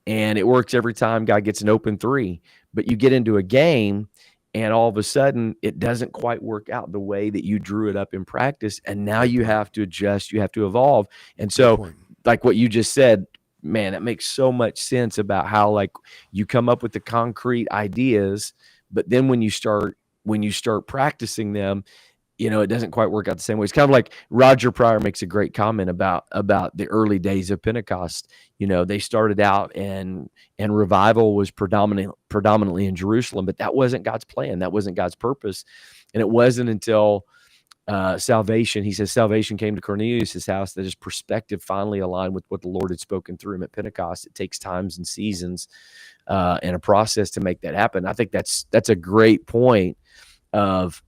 [SPEAKER 1] and it works every time guy gets an open three. But you get into a game, and all of a sudden it doesn't quite work out the way that you drew it up in practice, and now you have to adjust, you have to evolve. And so, like what you just said, man, it makes so much sense about how, like, you come up with the concrete ideas, but then when you start practicing them, it doesn't quite work out the same way. It's kind of like Roger Pryor makes a great comment about the early days of Pentecost. They started out and revival was predominantly in Jerusalem, but that wasn't God's plan. That wasn't God's purpose. And it wasn't until salvation, he says, salvation came to Cornelius' house, that his perspective finally aligned with what the Lord had spoken through him at Pentecost. It takes times and seasons and a process to make that happen. I think that's a great point of,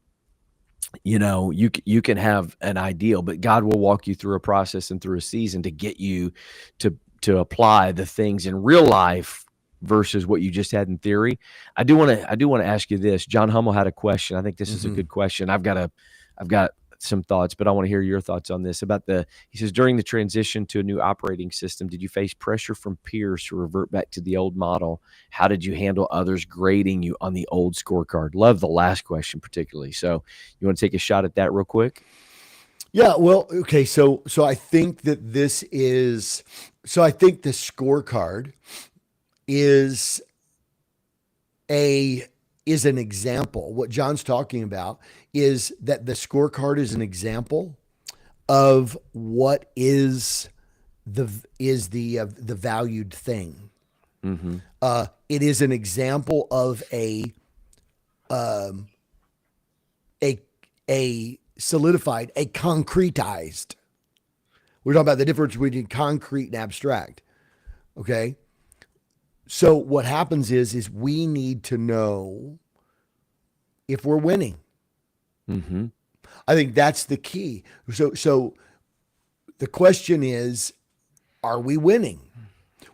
[SPEAKER 1] you can have an ideal, but God will walk you through a process and through a season to get you to apply the things in real life versus what you just had in theory. I do want to ask you this. John Hummel had a question. I think this is a good question. I've got some thoughts, but I want to hear your thoughts on this. He says, during the transition to a new operating system, did you face pressure from peers to revert back to the old model? How did you handle others grading you on the old scorecard? Love the last question particularly. So you want to take a shot at that real quick?
[SPEAKER 2] Yeah, well, okay. So I think that I think the scorecard is an example. What John's talking about is that the scorecard is an example of what is the valued thing.
[SPEAKER 1] Mm-hmm.
[SPEAKER 2] It is an example of a solidified, a concretized. We're talking about the difference between concrete and abstract. Okay. So what happens is we need to know if we're winning.
[SPEAKER 1] Mm-hmm.
[SPEAKER 2] I think that's the key. So the question is, are we winning?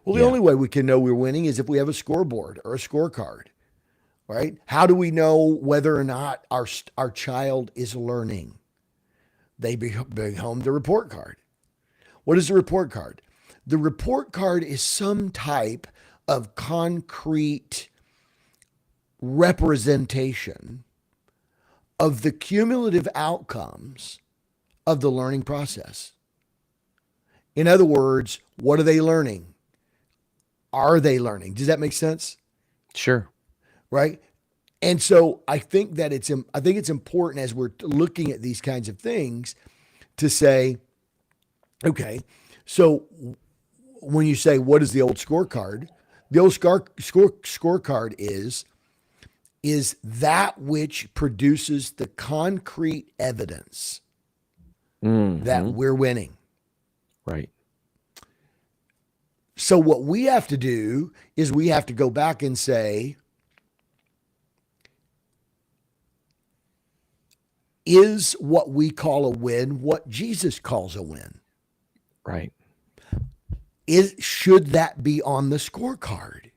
[SPEAKER 2] Well, the
[SPEAKER 1] Yeah.
[SPEAKER 2] only way we can know we're winning is if we have a scoreboard or a scorecard, right? How do we know whether or not our child is learning? They bring home the report card. What is the report card? The report card is some type of concrete representation of the cumulative outcomes of the learning process. In other words, what are they learning? Are they learning? Does that make sense?
[SPEAKER 1] Sure.
[SPEAKER 2] Right? And so I think it's important as we're looking at these kinds of things to say, okay, so when you say, what is the old scorecard? The old scorecard is that which produces the concrete evidence that
[SPEAKER 1] Mm-hmm.
[SPEAKER 2] we're winning.
[SPEAKER 1] Right.
[SPEAKER 2] So what we have to do is we have to go back and say, is what we call a win what Jesus calls a win?
[SPEAKER 1] Right.
[SPEAKER 2] Should that be on the scorecard?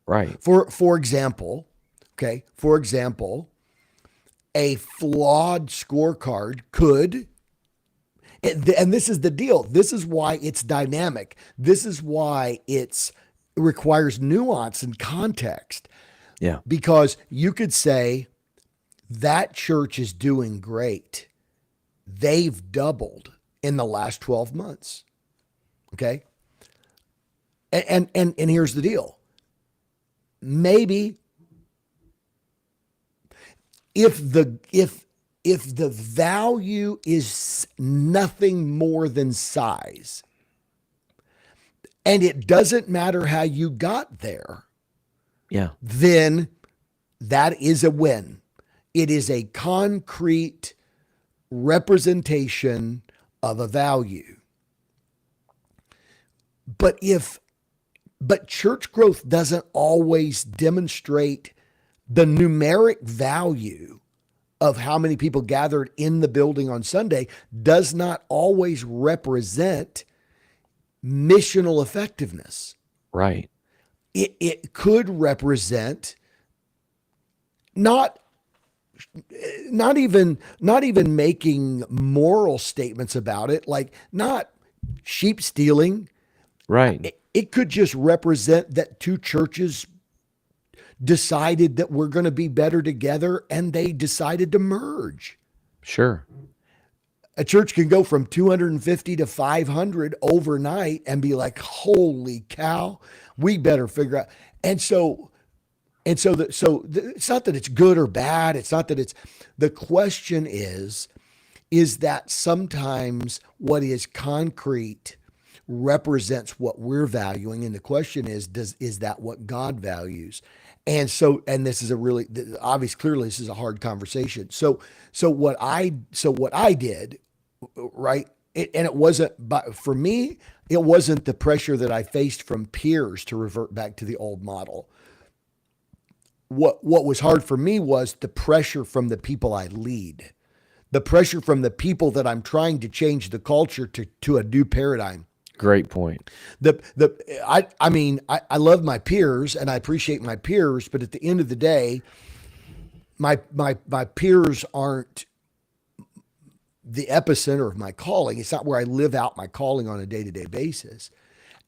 [SPEAKER 1] Right.
[SPEAKER 2] For example, a flawed scorecard could, and this is the deal. This is why it's dynamic. This is why it requires nuance and context.
[SPEAKER 1] Yeah.
[SPEAKER 2] Because you could say that church is doing great. They've doubled in the last 12 months. Okay. And here's the deal. Maybe if the value is nothing more than size, and it doesn't matter how you got there,
[SPEAKER 1] Yeah.
[SPEAKER 2] then that is a win. It is a concrete representation of a value. But church growth doesn't always demonstrate the numeric value of how many people gathered in the building on Sunday, does not always represent missional effectiveness.
[SPEAKER 1] Right.
[SPEAKER 2] It could represent not even making moral statements about it, like not sheep stealing.
[SPEAKER 1] Right.
[SPEAKER 2] It could just represent that two churches decided that we're going to be better together and they decided to merge.
[SPEAKER 1] Sure.
[SPEAKER 2] A church can go from 250 to 500 overnight and be like, holy cow, we better figure out. So it's not that it's good or bad. It's not that the question is that sometimes what is concrete represents what we're valuing. And the question is that what God values? And this is a really obvious, clearly this is a hard conversation. So what I did, right. And it wasn't, but for me, it wasn't the pressure that I faced from peers to revert back to the old model. What was hard for me was the pressure from the people I lead, the pressure from the people that I'm trying to change the culture to a new paradigm.
[SPEAKER 1] Great point.
[SPEAKER 2] I love my peers and I appreciate my peers, but at the end of the day, my peers aren't the epicenter of my calling. It's not where I live out my calling on a day-to-day basis.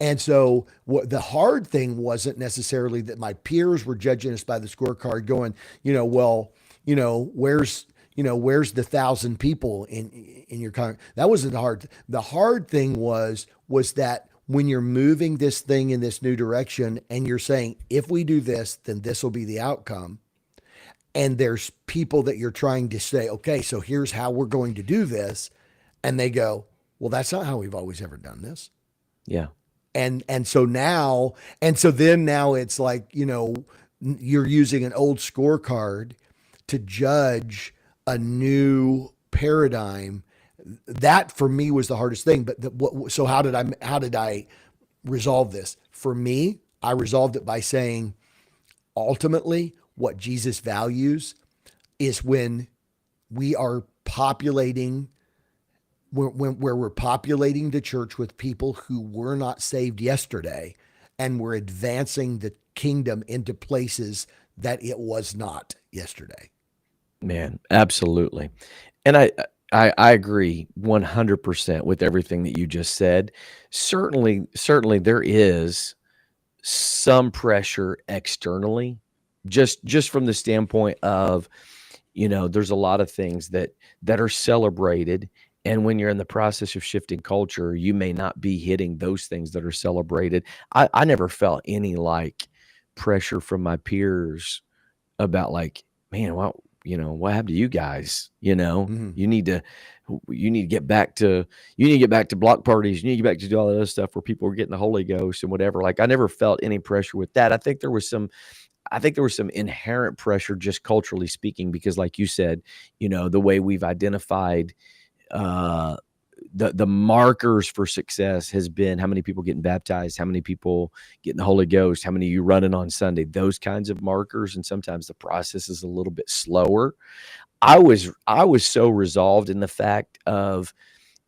[SPEAKER 2] And so the hard thing wasn't necessarily that my peers were judging us by the scorecard going, where's the 1,000 people in your con? That wasn't the hard. The hard thing was that when you're moving this thing in this new direction and you're saying, if we do this, then this will be the outcome. And there's people that you're trying to say, okay, so here's how we're going to do this. And they go, well, that's not how we've always ever done this.
[SPEAKER 1] Yeah.
[SPEAKER 2] And so now, and so then now it's like, you're using an old scorecard to judge a new paradigm. That for me was the hardest thing. But so how did I resolve this? For me, I resolved it by saying, ultimately, what Jesus values is when we are populating, where we're populating the church with people who were not saved yesterday, and we're advancing the kingdom into places that it was not yesterday.
[SPEAKER 1] Man, absolutely. And I agree 100% with everything that you just said. Certainly there is some pressure externally, just from the standpoint of, there's a lot of things that are celebrated. And when you're in the process of shifting culture, you may not be hitting those things that are celebrated. I never felt any like pressure from my peers about like, man, well, what happened to you guys?
[SPEAKER 2] Mm-hmm.
[SPEAKER 1] You need to get back to block parties. You need to get back to do all that other stuff where people were getting the Holy Ghost and whatever. Like I never felt any pressure with that. I think there was some inherent pressure just culturally speaking, because like you said, the way we've identified uh the markers for success has been how many people getting baptized, how many people getting the Holy Ghost, how many of you running on Sunday, those kinds of markers. And sometimes the process is a little bit slower. I was so resolved in the fact of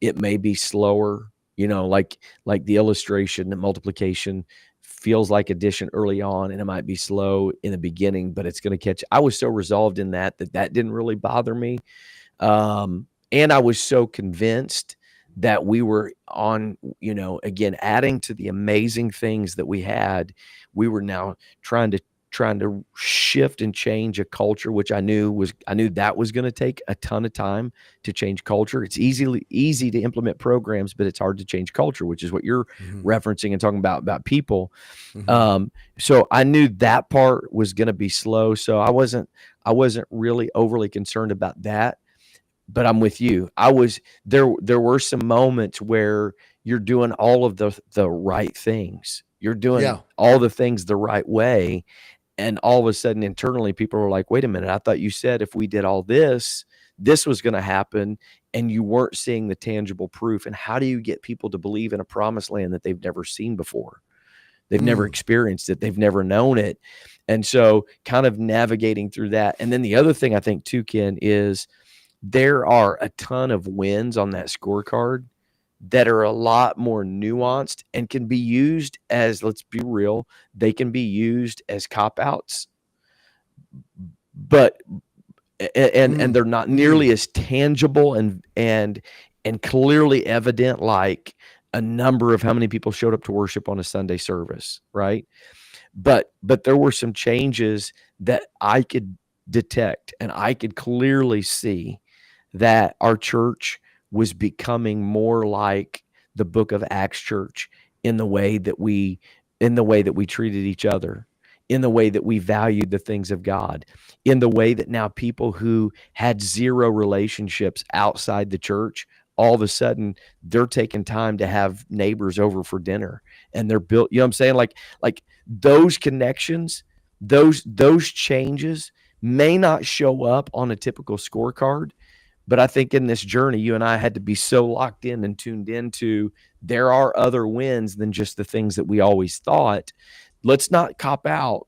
[SPEAKER 1] it may be slower, like the illustration that multiplication feels like addition early on, and it might be slow in the beginning, but it's going to catch. I was so resolved in that didn't really bother me. And I was so convinced that we were on, again, adding to the amazing things that we had. We were now trying to shift and change a culture, which I knew that was going to take a ton of time to change culture. It's easy to implement programs, but it's hard to change culture, which is what you're referencing and talking about people. So I knew that part was going to be slow. So I wasn't really overly concerned about that. But I'm with you. There were some moments where you're doing all of the right things. You're doing all the things the right way. And all of a sudden internally people were like, wait a minute, I thought you said if we did all this was going to happen, and you weren't seeing the tangible proof. And how do you get people to believe in a promised land that they've never seen before? They've never experienced it. They've never known it. And so kind of navigating through that. And then the other thing I think too, Ken, is there are a ton of wins on that scorecard that are a lot more nuanced and can be used as, let's be real, they can be used as cop-outs, but and they're not nearly as tangible and clearly evident, like a number of how many people showed up to worship on a Sunday service, right? But there were some changes that I could detect, and I could clearly see that our church was becoming more like the book of Acts church in the way that we treated each other, in the way that we valued the things of God, in the way that now people who had zero relationships outside the church, all of a sudden they're taking time to have neighbors over for dinner, and they're built, you know what I'm saying? Like those connections, those changes may not show up on a typical scorecard. But I think in this journey, you and I had to be so locked in and tuned into there are other wins than just the things that we always thought. Let's not cop out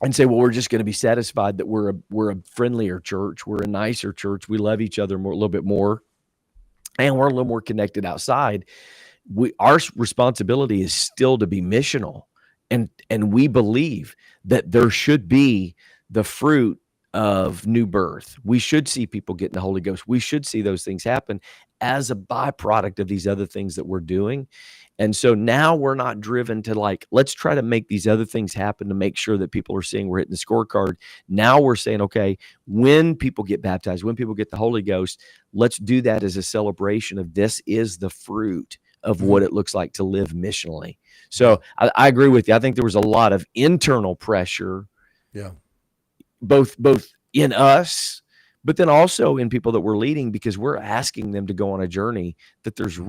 [SPEAKER 1] and say, well, we're just going to be satisfied that we're a friendlier church, we're a nicer church, we love each other more, a little bit more, and we're a little more connected outside. Our responsibility is still to be missional, and we believe that there should be the fruit of new birth. We should see people getting the Holy Ghost. We should see those things happen as a byproduct of these other things that we're doing. And so now we're not driven to like, let's try to make these other things happen to make sure that people are seeing we're hitting the scorecard. Now we're saying, okay, when people get baptized, when people get the Holy Ghost, let's do that as a celebration of this is the fruit of what it looks like to live missionally. So I agree with you. I think there was a lot of internal pressure, both in us, But then also in people that we're leading, because we're asking them to go on a journey that there's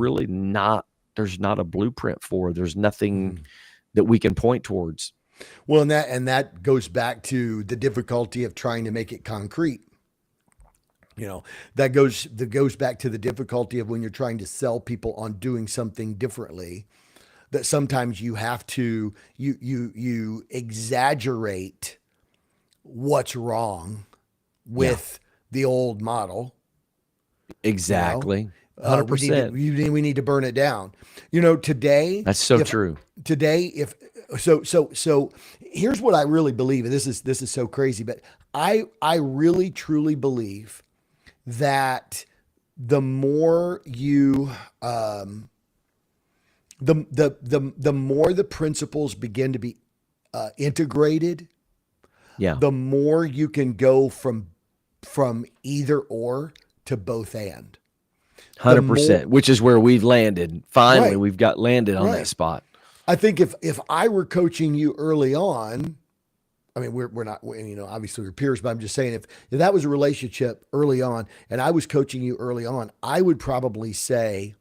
[SPEAKER 1] not a blueprint for. There's nothing that we can point towards.
[SPEAKER 2] Well, and that goes back to the difficulty of trying to make it concrete. That goes back to the difficulty of when you're trying to sell people on doing something differently, that sometimes you have to you exaggerate what's wrong with the old model.
[SPEAKER 1] Exactly.
[SPEAKER 2] We
[SPEAKER 1] 100%.
[SPEAKER 2] need to burn it down. Today.
[SPEAKER 1] That's so true.
[SPEAKER 2] Today, if so, here's what I really believe, and this is so crazy, but I really truly believe that the more you the more the principles begin to be integrated, the more you can go from either or to both and.
[SPEAKER 1] 100%, which is where we've landed. Finally,
[SPEAKER 2] Right.
[SPEAKER 1] we've got landed on
[SPEAKER 2] Right.
[SPEAKER 1] that spot.
[SPEAKER 2] I think if I were coaching you early on, I mean, we're not, obviously we're peers, but I'm just saying if that was a relationship early on and I was coaching you early on, I would probably say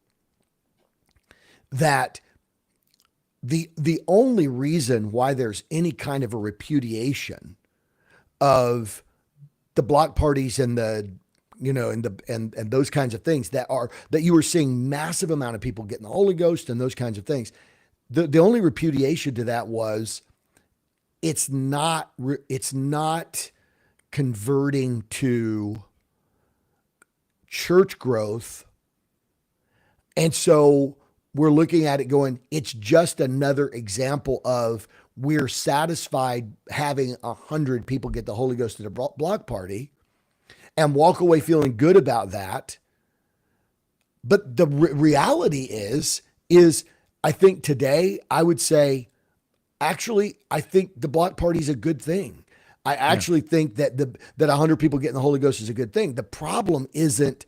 [SPEAKER 2] that the only reason why there's any kind of a repudiation of the block parties and the and those kinds of things that you were seeing massive amount of people getting the Holy Ghost and those kinds of things. The only repudiation to that was it's not converting to church growth. And so we're looking at it going, it's just another example of we're satisfied having 100 people get the Holy Ghost at a block party and walk away feeling good about that. But the reality is I think today I would say, actually, I think the block party is a good thing. I actually think that 100 people getting the Holy Ghost is a good thing. The problem isn't,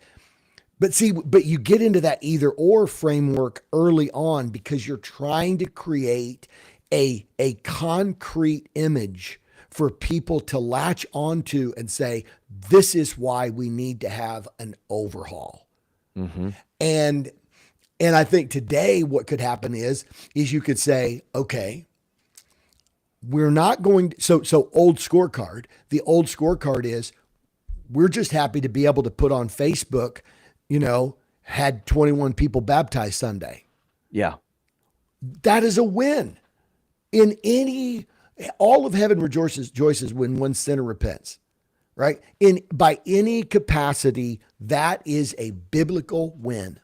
[SPEAKER 2] but you get into that either or framework early on because you're trying to create a concrete image for people to latch onto and say, this is why we need to have an overhaul.
[SPEAKER 1] Mm-hmm.
[SPEAKER 2] And I think today what could happen is you could say, okay, we're not going to, so old scorecard. The old scorecard is we're just happy to be able to put on Facebook, had 21 people baptized Sunday.
[SPEAKER 1] Yeah.
[SPEAKER 2] That is a win. All of heaven rejoices when one sinner repents, right? By any capacity, that is a biblical win.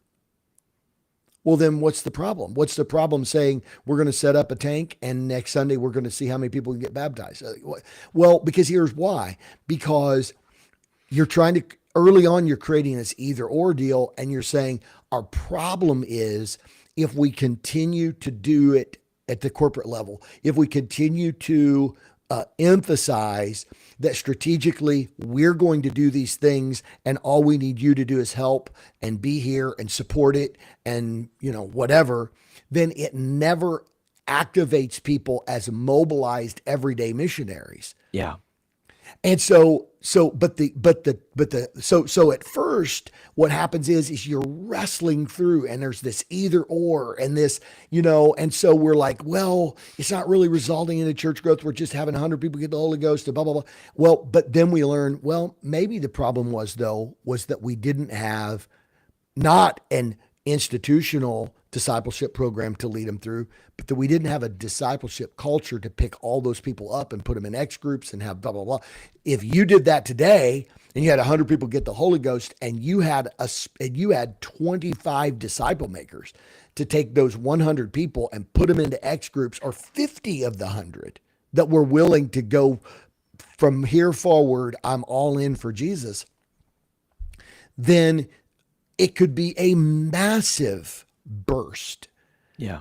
[SPEAKER 2] Well, then what's the problem? What's the problem saying we're going to set up a tank and next Sunday we're going to see how many people can get baptized? Well, because here's why. Because you're trying to, early on, you're creating this either or deal and you're saying our problem is if we continue to do it at the corporate level, if we continue to emphasize that strategically we're going to do these things and all we need you to do is help and be here and support it and whatever, then it never activates people as mobilized everyday missionaries.
[SPEAKER 1] Yeah.
[SPEAKER 2] And so at first what happens is you're wrestling through and there's this either or and this, and so we're like, well, it's not really resulting in a church growth. We're just having 100 people get the Holy Ghost and blah, blah, blah. Well, but then we learn, well, maybe the problem was that we didn't have not an institutional discipleship program to lead them through, but that we didn't have a discipleship culture to pick all those people up and put them in X groups and have blah, blah, blah. If you did that today and you had 100 people get the Holy Ghost and you had 25 disciple makers to take those 100 people and put them into X groups, or 50 of the 100 that were willing to go from here forward, I'm all in for Jesus, then it could be a massive burst.
[SPEAKER 1] Yeah.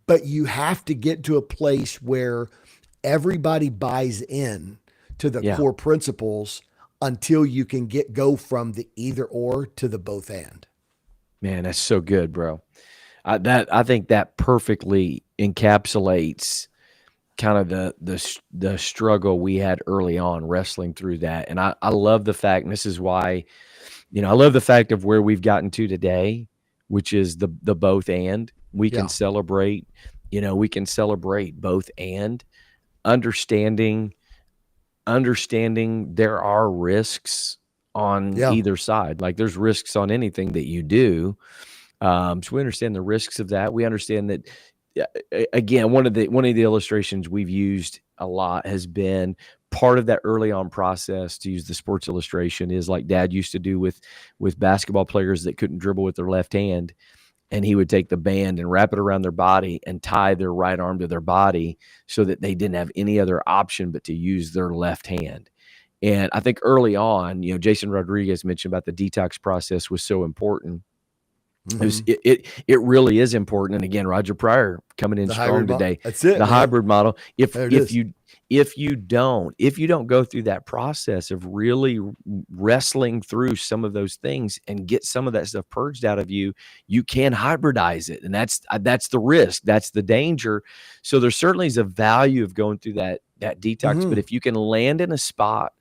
[SPEAKER 2] But you have to get to a place where everybody buys in to the core principles until you can go from the either or to the both and.
[SPEAKER 1] Man, that's so good, bro. I think that perfectly encapsulates kind of the struggle we had early on wrestling through that. And I love the fact, and this is why, I love the fact of where we've gotten to today, which is the both and. We can
[SPEAKER 2] Yeah.
[SPEAKER 1] celebrate, we can celebrate both and understanding there are risks on
[SPEAKER 2] Yeah.
[SPEAKER 1] either side. Like there's risks on anything that you do. So we understand the risks of that. We understand that, again, one of the illustrations we've used a lot has been part of that early on process, to use the sports illustration, is like Dad used to do with basketball players that couldn't dribble with their left hand. And he would take the band and wrap it around their body and tie their right arm to their body so that they didn't have any other option but to use their left hand. And I think early on, Jason Rodriguez mentioned about the detox process was so important. It really is important. And again, Roger Pryor coming in strong today.
[SPEAKER 2] That's it.
[SPEAKER 1] The hybrid model. If you don't go through that process of really wrestling through some of those things and get some of that stuff purged out of you, you can hybridize it. And that's the risk. That's the danger. So there certainly is a value of going through that detox. But if you can land in a spot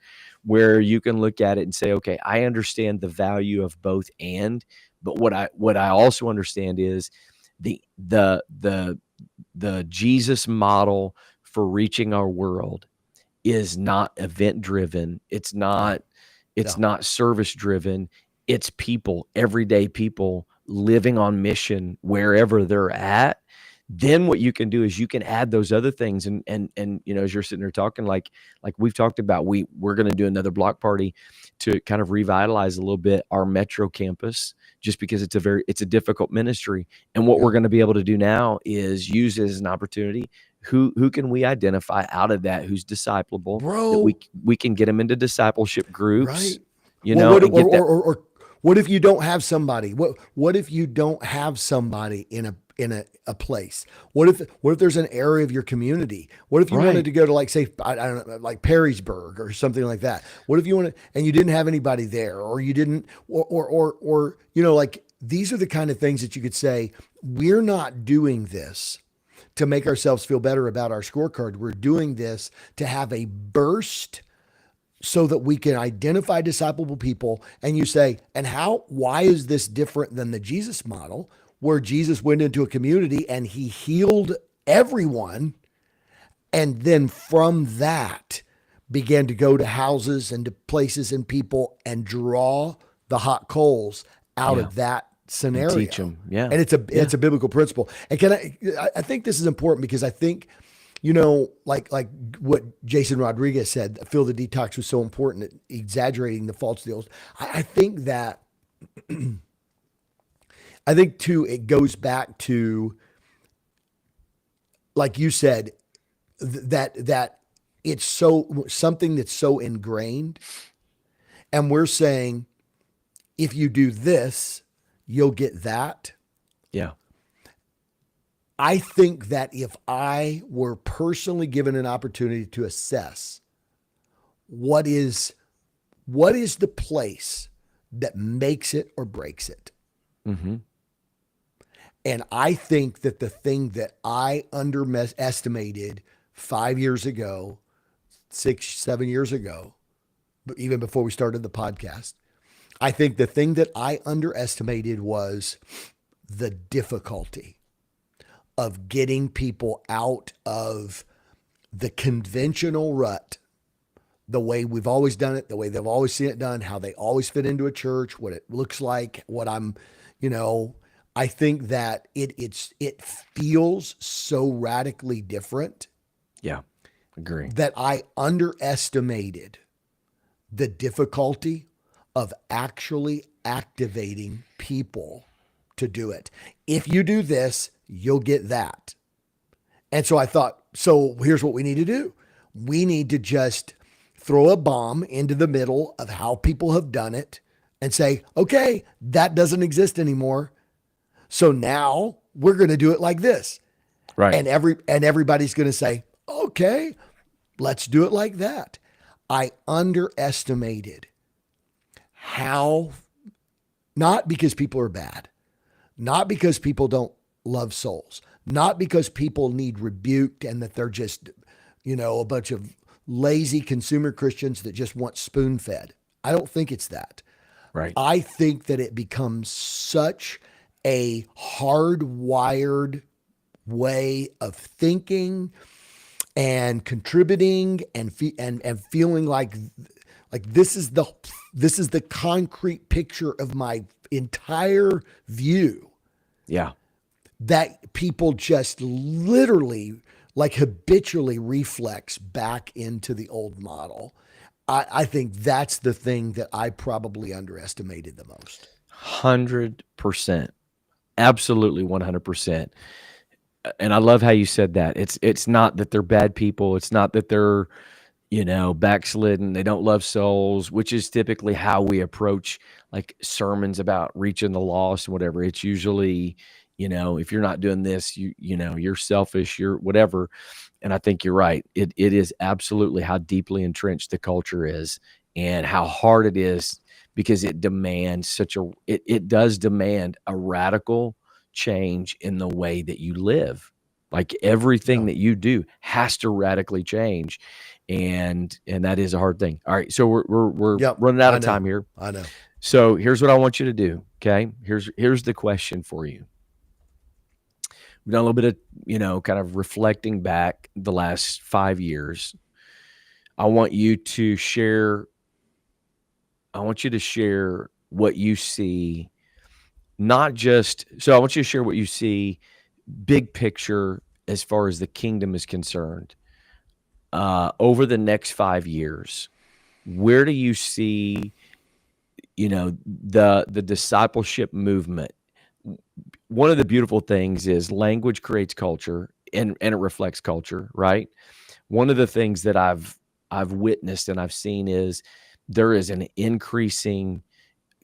[SPEAKER 1] where you can look at it and say, okay, I understand the value of both and. But what I also understand is the Jesus model for reaching our world is not event driven. It's not service driven. It's people, everyday people living on mission wherever they're at. Then what you can do is you can add those other things. And as you're sitting there talking, like we've talked about, we're going to do another block party to kind of revitalize a little bit our metro campus, just because it's a difficult ministry. And what we're going to be able to do now is use it as an opportunity. Who can we identify out of that who's disciplable?
[SPEAKER 2] Bro,
[SPEAKER 1] that we can get them into discipleship groups.
[SPEAKER 2] Right. Or what if you don't have somebody? What if you don't have somebody in a place? What if there's an area of your community? What if you wanted to go to, like, say, I don't know, like Perrysburg or something like that? What if you want to, and you didn't have anybody there, or you didn't, or like, these are the kind of things that you could say, we're not doing this to make ourselves feel better about our scorecard. We're doing this to have a burst so that we can identify disciplable people. And you say, and why is this different than the Jesus model, where Jesus went into a community and he healed everyone, and then from that began to go to houses and to places and people and draw the hot coals out of that scenario.
[SPEAKER 1] And teach them. Yeah.
[SPEAKER 2] And it's a biblical principle. And I think this is important, because I think, like what Jason Rodriguez said, I feel the detox was so important, exaggerating the false deals. I think that, too, it goes back to, like you said, that it's something that's so ingrained. And we're saying, if you do this, you'll get that.
[SPEAKER 1] Yeah.
[SPEAKER 2] I think that if I were personally given an opportunity to assess what is the place that makes it or breaks it.
[SPEAKER 1] Mm-hmm.
[SPEAKER 2] And I think that the thing that I underestimated 5 years ago, 6, 7 years ago, but even before we started the podcast, I think the thing that I underestimated was the difficulty of getting people out of the conventional rut, the way we've always done it, the way they've always seen it done, how they always fit into a church, what it looks like, what I think that it feels so radically different.
[SPEAKER 1] Yeah, agree.
[SPEAKER 2] That I underestimated the difficulty of actually activating people to do it. If you do this, you'll get that. And so I thought, so here's what we need to do. We need to just throw a bomb into the middle of how people have done it and say, okay, that doesn't exist anymore. So now we're going to do it like this.
[SPEAKER 1] Right.
[SPEAKER 2] And everybody's going to say, okay, let's do it like that. I underestimated how, not because people are bad, not because people don't love souls, not because people need rebuked and that they're just a bunch of lazy consumer Christians that just want spoon fed. I don't think it's that.
[SPEAKER 1] Right.
[SPEAKER 2] I think that it becomes such a hardwired way of thinking and contributing and feeling like this is the concrete picture of my entire view,
[SPEAKER 1] Yeah.
[SPEAKER 2] that people just literally like habitually reflex back into the old model. I think that's the thing that I probably underestimated the most.
[SPEAKER 1] 100%. Absolutely 100%. And I love how you said that. It's not that they're bad people. It's not that they're, backslidden. They don't love souls, which is typically how we approach like sermons about reaching the lost and whatever. It's usually, if you're not doing this, you're selfish, you're whatever. And I think you're right. It is absolutely how deeply entrenched the culture is and how hard it is, because it demands it does demand a radical change in the way that you live. Like everything that you do has to radically change. And that is a hard thing. All right. So we're running out of time here.
[SPEAKER 2] I know.
[SPEAKER 1] So here's what I want you to do. Okay. Here's the question for you. We've done a little bit of, kind of reflecting back the last 5 years. I want you to share what you see, I want you to share what you see big picture as far as the kingdom is concerned. Over the next 5 years, where do you see, the discipleship movement? One of the beautiful things is language creates culture and it reflects culture, right? One of the things that I've witnessed and I've seen is there is an increasing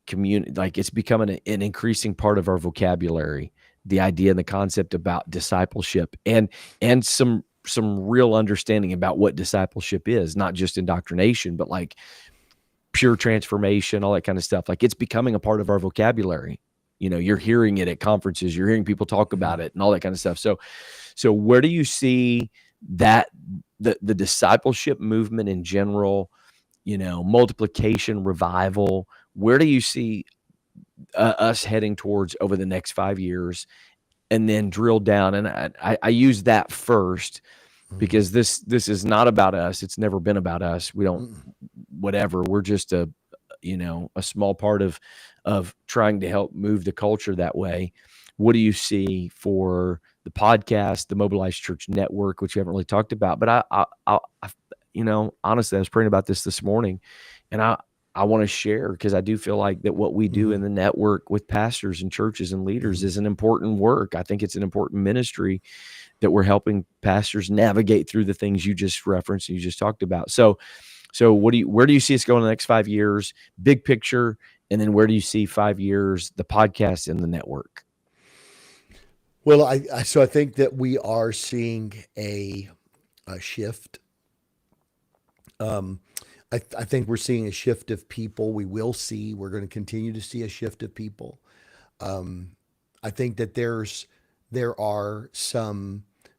[SPEAKER 1] community, like it's becoming an increasing part of our vocabulary, the idea and the concept about discipleship and some real understanding about what discipleship is, not just indoctrination, but like pure transformation, all that kind of stuff. Like it's becoming a part of our vocabulary. You're hearing it at conferences, you're hearing people talk about it and all that kind of stuff. So where do you see that the discipleship movement in general, multiplication, revival, where do you see us heading towards over the next 5 years? And then drill down. And I use that first because this is not about us. It's never been about us. We don't, whatever. We're just a small part of trying to help move the culture that way. What do you see for the podcast, the Mobilized Church Network, which we haven't really talked about? But I honestly, I was praying about this morning, and I want to share because I do feel like that what we do in the network with pastors and churches and leaders is an important work. I think it's an important ministry that we're helping pastors navigate through the things you just referenced and you just talked about. So where do you see us going in the next 5 years, big picture? And then where do you see 5 years, the podcast and the network?
[SPEAKER 2] Well, I think that we are seeing a shift. I think we're seeing a shift of people. We're going to continue to see a shift of people. I think that there are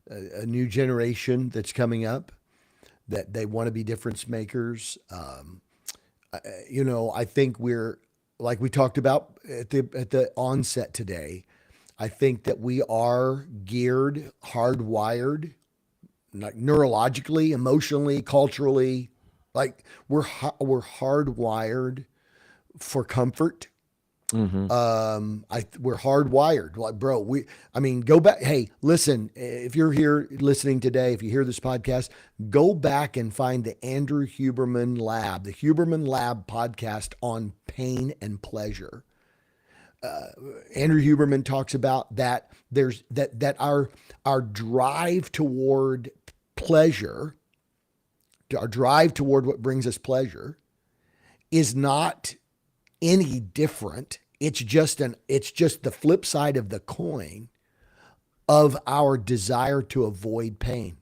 [SPEAKER 2] a new generation that's coming up that they want to be difference makers. I think we're, like we talked about at the onset today, I think that we are geared, hardwired, like neurologically, emotionally, culturally, like we're hardwired for comfort.
[SPEAKER 1] Mm-hmm.
[SPEAKER 2] We're hardwired. Like, bro, go back. Hey, listen, if you're here listening today, if you hear this podcast, go back and find the Andrew Huberman Lab, the Huberman Lab podcast on pain and pleasure. Andrew Huberman talks about that that our drive toward pleasure, our drive toward what brings us pleasure is not any different. It's just the flip side of the coin of our desire to avoid pain.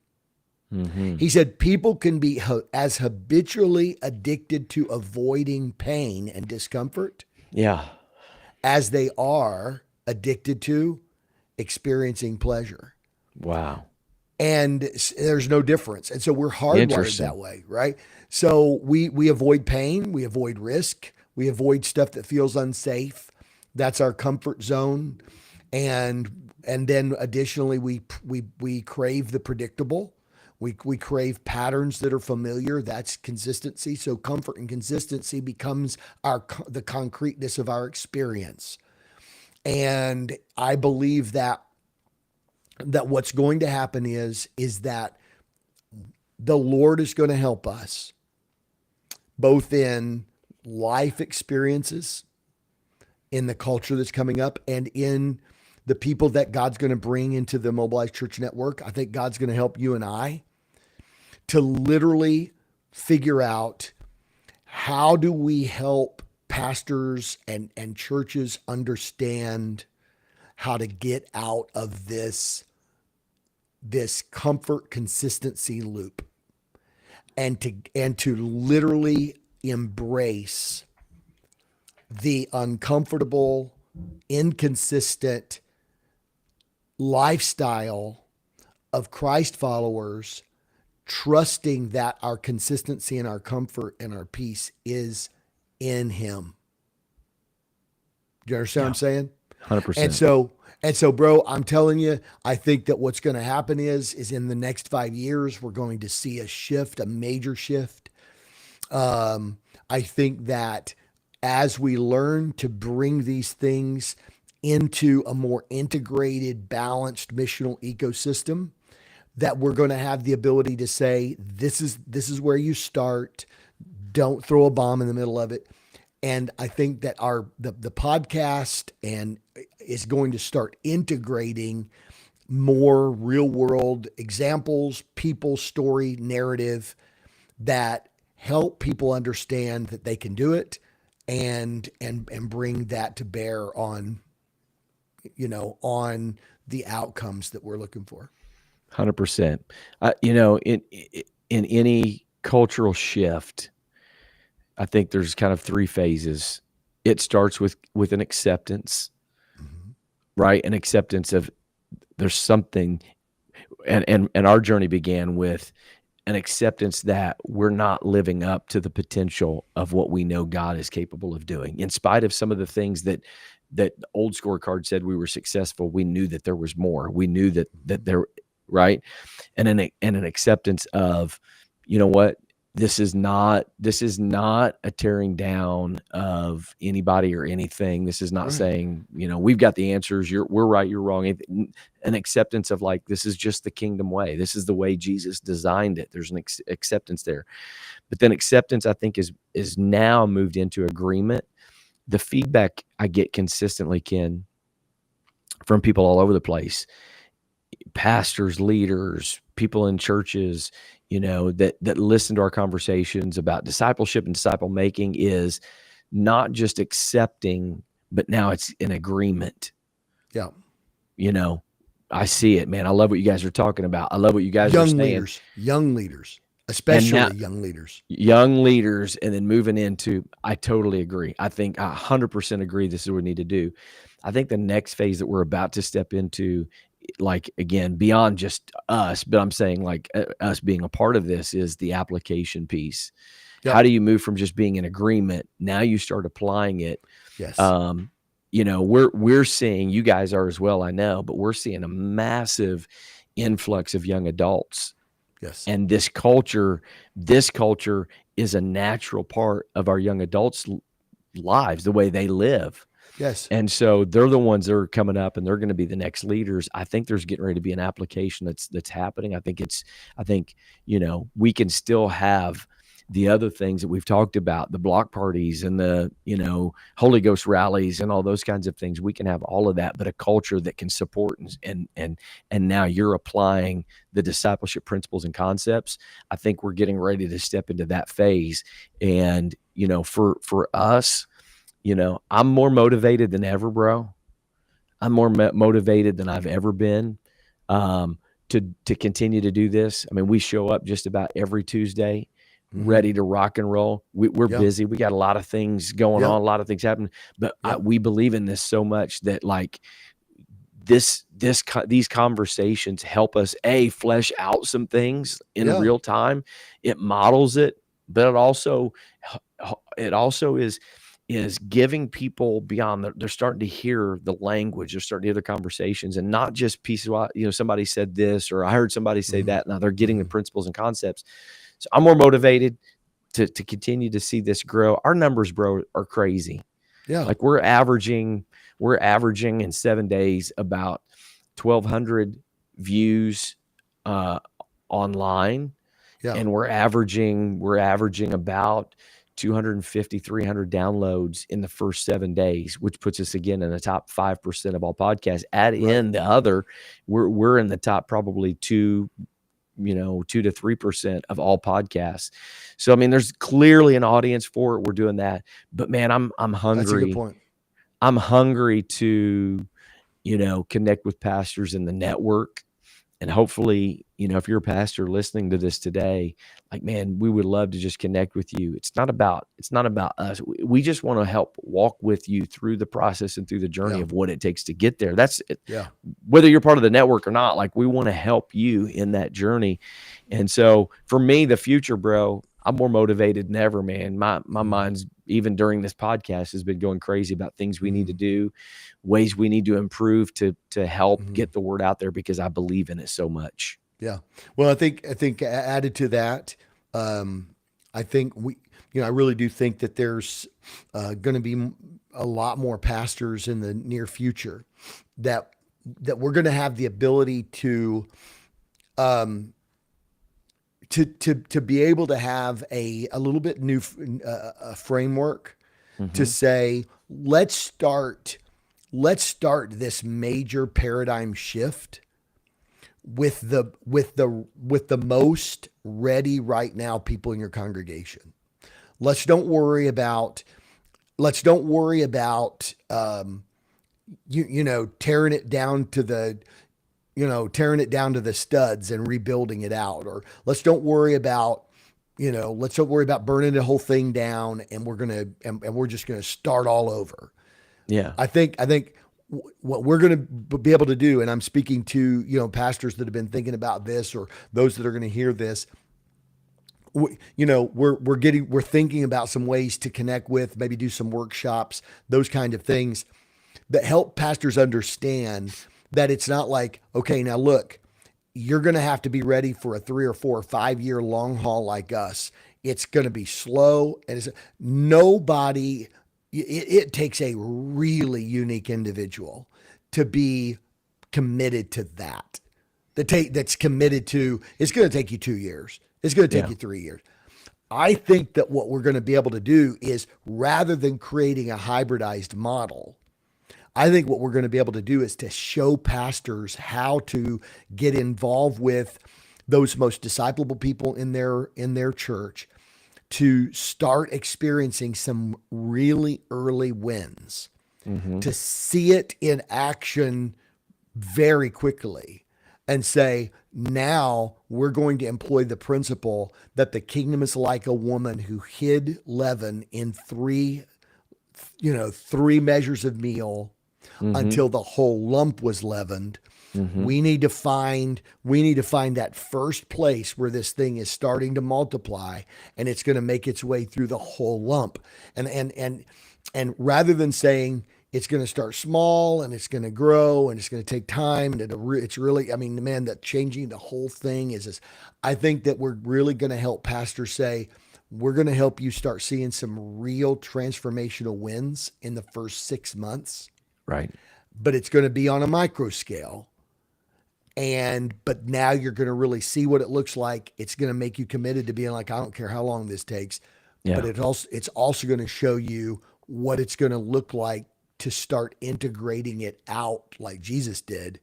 [SPEAKER 1] Mm-hmm.
[SPEAKER 2] He said people can be as habitually addicted to avoiding pain and discomfort as they are addicted to experiencing pleasure.
[SPEAKER 1] Wow.
[SPEAKER 2] and there's no difference. And so we're hardwired
[SPEAKER 1] Interesting.
[SPEAKER 2] that way, right? So we avoid pain, we avoid risk, we avoid stuff that feels unsafe. That's our comfort zone. And then additionally we crave the predictable. We crave patterns that are familiar. That's consistency. So comfort and consistency becomes the concreteness of our experience. And I believe that what's going to happen is that the Lord is going to help us both in life experiences, in the culture that's coming up, and in the people that God's going to bring into the Mobilized Church Network. I think God's going to help you and I to literally figure out, how do we help pastors and churches understand how to get out of this comfort consistency loop, and to literally embrace the uncomfortable, inconsistent lifestyle of Christ followers, trusting that our consistency and our comfort and our peace is in Him. Do you understand what I'm saying?
[SPEAKER 1] 100%.
[SPEAKER 2] And so, bro, I'm telling you, I think that what's going to happen is in the next 5 years, we're going to see a shift, a major shift. I think that as we learn to bring these things into a more integrated, balanced missional ecosystem, that we're going to have the ability to say, this is where you start. Don't throw a bomb in the middle of it. And I think that the podcast is going to start integrating more real world examples, people, story, narrative that help people understand that they can do it, and bring that to bear on the outcomes that we're looking for.
[SPEAKER 1] 100%. In any cultural shift, I think there's kind of three phases. It starts with an acceptance, right? An acceptance of there's something, and our journey began with an acceptance that we're not living up to the potential of what we know God is capable of doing. In spite of some of the things that the old scorecard said we were successful, we knew that there was more. We knew that there, right? And an acceptance of, you know what? This is not a tearing down of anybody or anything. This is not saying, we've got the answers. We're right, you're wrong. An acceptance of, like, this is just the kingdom way. This is the way Jesus designed it. There's an acceptance there. But then acceptance, I think, is now moved into agreement. The feedback I get consistently, Ken, from people all over the place, pastors, leaders, people in churches, that listen to our conversations about discipleship and disciple making, is not just accepting, but now it's in agreement.
[SPEAKER 2] Yeah.
[SPEAKER 1] I see it, man. I love what you guys are talking about. I love what you guys are saying.
[SPEAKER 2] Young leaders, especially young leaders. And then moving into, I totally agree. I think I 100% agree. This is what we need to do. I think the next phase that we're about to step into, like, again, beyond just us, but I'm saying, like, us being a part of this, is the application piece. Yep. How do you move from just being in agreement? Now you start applying it. Yes.
[SPEAKER 1] We're seeing, you guys are as well, I know, but we're seeing a massive influx of young adults.
[SPEAKER 2] Yes.
[SPEAKER 1] And this culture is a natural part of our young adults' lives, the way they live.
[SPEAKER 2] Yes.
[SPEAKER 1] And so they're the ones that are coming up, and they're going to be the next leaders. I think there's getting ready to be an application that's happening. I think we can still have the other things that we've talked about, the block parties and the, Holy Ghost rallies and all those kinds of things. We can have all of that, but a culture that can support and now you're applying the discipleship principles and concepts. I think we're getting ready to step into that phase. And, for us, I'm more motivated than ever, bro. I'm more motivated than I've ever been to continue to do this. I mean, we show up just about every Tuesday, ready to rock and roll. We're busy. We got a lot of things going on, a lot of things happening, but we believe in this so much that, like, these conversations help us flesh out some things in
[SPEAKER 2] Yeah.
[SPEAKER 1] real time. It models it, but it also is giving people beyond they're starting to hear the language, they're starting to hear the conversations, and not just pieces of, somebody said this, or I heard somebody say that. Now they're getting the principles and concepts. So I'm more motivated to continue to see this grow. Our numbers, bro, are crazy.
[SPEAKER 2] Yeah.
[SPEAKER 1] Like we're averaging in 7 days about 1,200 views online.
[SPEAKER 2] Yeah.
[SPEAKER 1] And we're averaging about 250, 300 downloads in the first 7 days, which puts us again in the top 5% of all podcasts. Add in the other, we're in the top probably 2 to 3% of all podcasts. So, I mean, there's clearly an audience for it. We're doing that, but man, I'm hungry.
[SPEAKER 2] That's a good point.
[SPEAKER 1] I'm hungry to, connect with pastors in the network. And hopefully, if you're a pastor listening to this today, like, man, we would love to just connect with you. It's not about us. We just want to help walk with you through the process and through the journey of what it takes to get there. That's it.
[SPEAKER 2] Yeah.
[SPEAKER 1] Whether you're part of the network or not, like we want to help you in that journey. And so for me, the future, bro, I'm more motivated than ever, man. My mind's, even during this podcast, has been going crazy about things we need to do, ways we need to improve to help get the word out there, because I believe in it so much.
[SPEAKER 2] Yeah. Well, I think added to that, I think I really do think that there's going to be a lot more pastors in the near future that we're going to have the ability to be able to have a little bit new framework to say, let's start this major paradigm shift with the most ready right now people in your congregation. Let's don't worry about tearing it down to the studs and rebuilding it out, or let's don't worry about burning the whole thing down and we're just gonna start all over.
[SPEAKER 1] Yeah.
[SPEAKER 2] I think what we're going to be able to do, and I'm speaking to, pastors that have been thinking about this, or those that are going to hear this, we're thinking about some ways to connect with, maybe do some workshops, those kind of things that help pastors understand that it's not like, okay, now look, you're going to have to be ready for a 3 or 4 or 5 year long haul like us. It's going to be slow, and it takes a really unique individual to be committed to that. That's committed to, it's going to take you 2 years. It's going to take you 3 years. I think that what we're going to be able to do is, rather than creating a hybridized model, I think what we're going to be able to do is to show pastors how to get involved with those most disciplable people in their church, to start experiencing some really early wins, to see it in action very quickly, and say, now we're going to employ the principle that the kingdom is like a woman who hid leaven in three measures of meal until the whole lump was leavened. We need to find that first place where this thing is starting to multiply, and it's going to make its way through the whole lump. And rather than saying it's going to start small and it's going to grow and it's going to take time, and it's really, I mean, man, that changing the whole thing is this. I think that we're really going to help pastors say, we're going to help you start seeing some real transformational wins in the first 6 months.
[SPEAKER 1] Right.
[SPEAKER 2] But it's going to be on a micro scale. But now you're going to really see what it looks like. It's going to make you committed to being like, I don't care how long this takes, but it's also going to show you what it's going to look like to start integrating it out like Jesus did,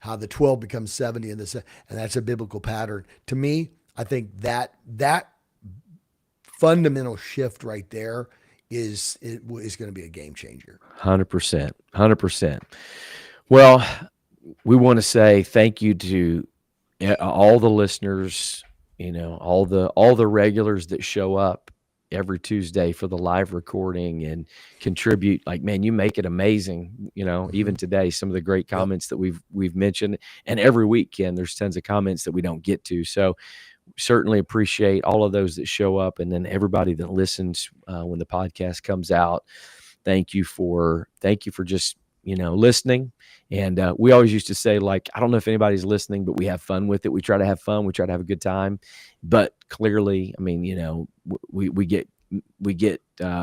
[SPEAKER 2] how the 12 becomes 70 and that's a biblical pattern. To me, I think that fundamental shift right there is going to be a game changer.
[SPEAKER 1] 100%. Well, we want to say thank you to all the listeners, all the regulars that show up every Tuesday for the live recording and contribute. Like, man, you make it amazing. Even today, some of the great comments that we've mentioned, and every week, Ken, there's tons of comments that we don't get to. So certainly appreciate all of those that show up, and then everybody that listens when the podcast comes out. Thank you for just listening. And we always used to say, like, I don't know if anybody's listening, but we have fun with it. We try to have fun. We try to have a good time. But clearly, I mean, we get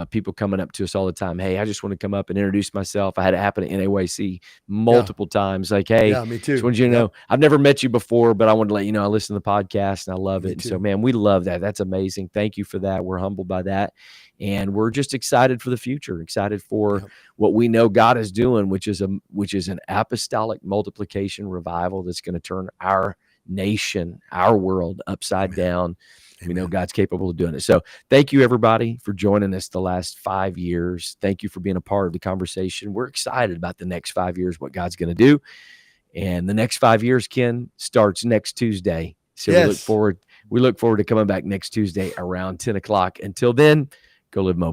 [SPEAKER 1] people coming up to us all the time. Hey, I just want to come up and introduce myself. I had it happen at NAYC multiple times. Like, hey,
[SPEAKER 2] me too.
[SPEAKER 1] Just wanted you to know, I've never met you before, but I wanted to let you know I listen to the podcast and I love it. And so, man, we love that. That's amazing. Thank you for that. We're humbled by that. And we're just excited for the future, excited for what we know God is doing, which is an apostolic multiplication revival that's going to turn our nation, our world upside down. We know God's capable of doing it. So thank you, everybody, for joining us the last 5 years. Thank you for being a part of the conversation. We're excited about the next 5 years, what God's going to do. And the next 5 years, Ken, starts next Tuesday. So we look forward to coming back next Tuesday around 10 o'clock. Until then, go live mobile.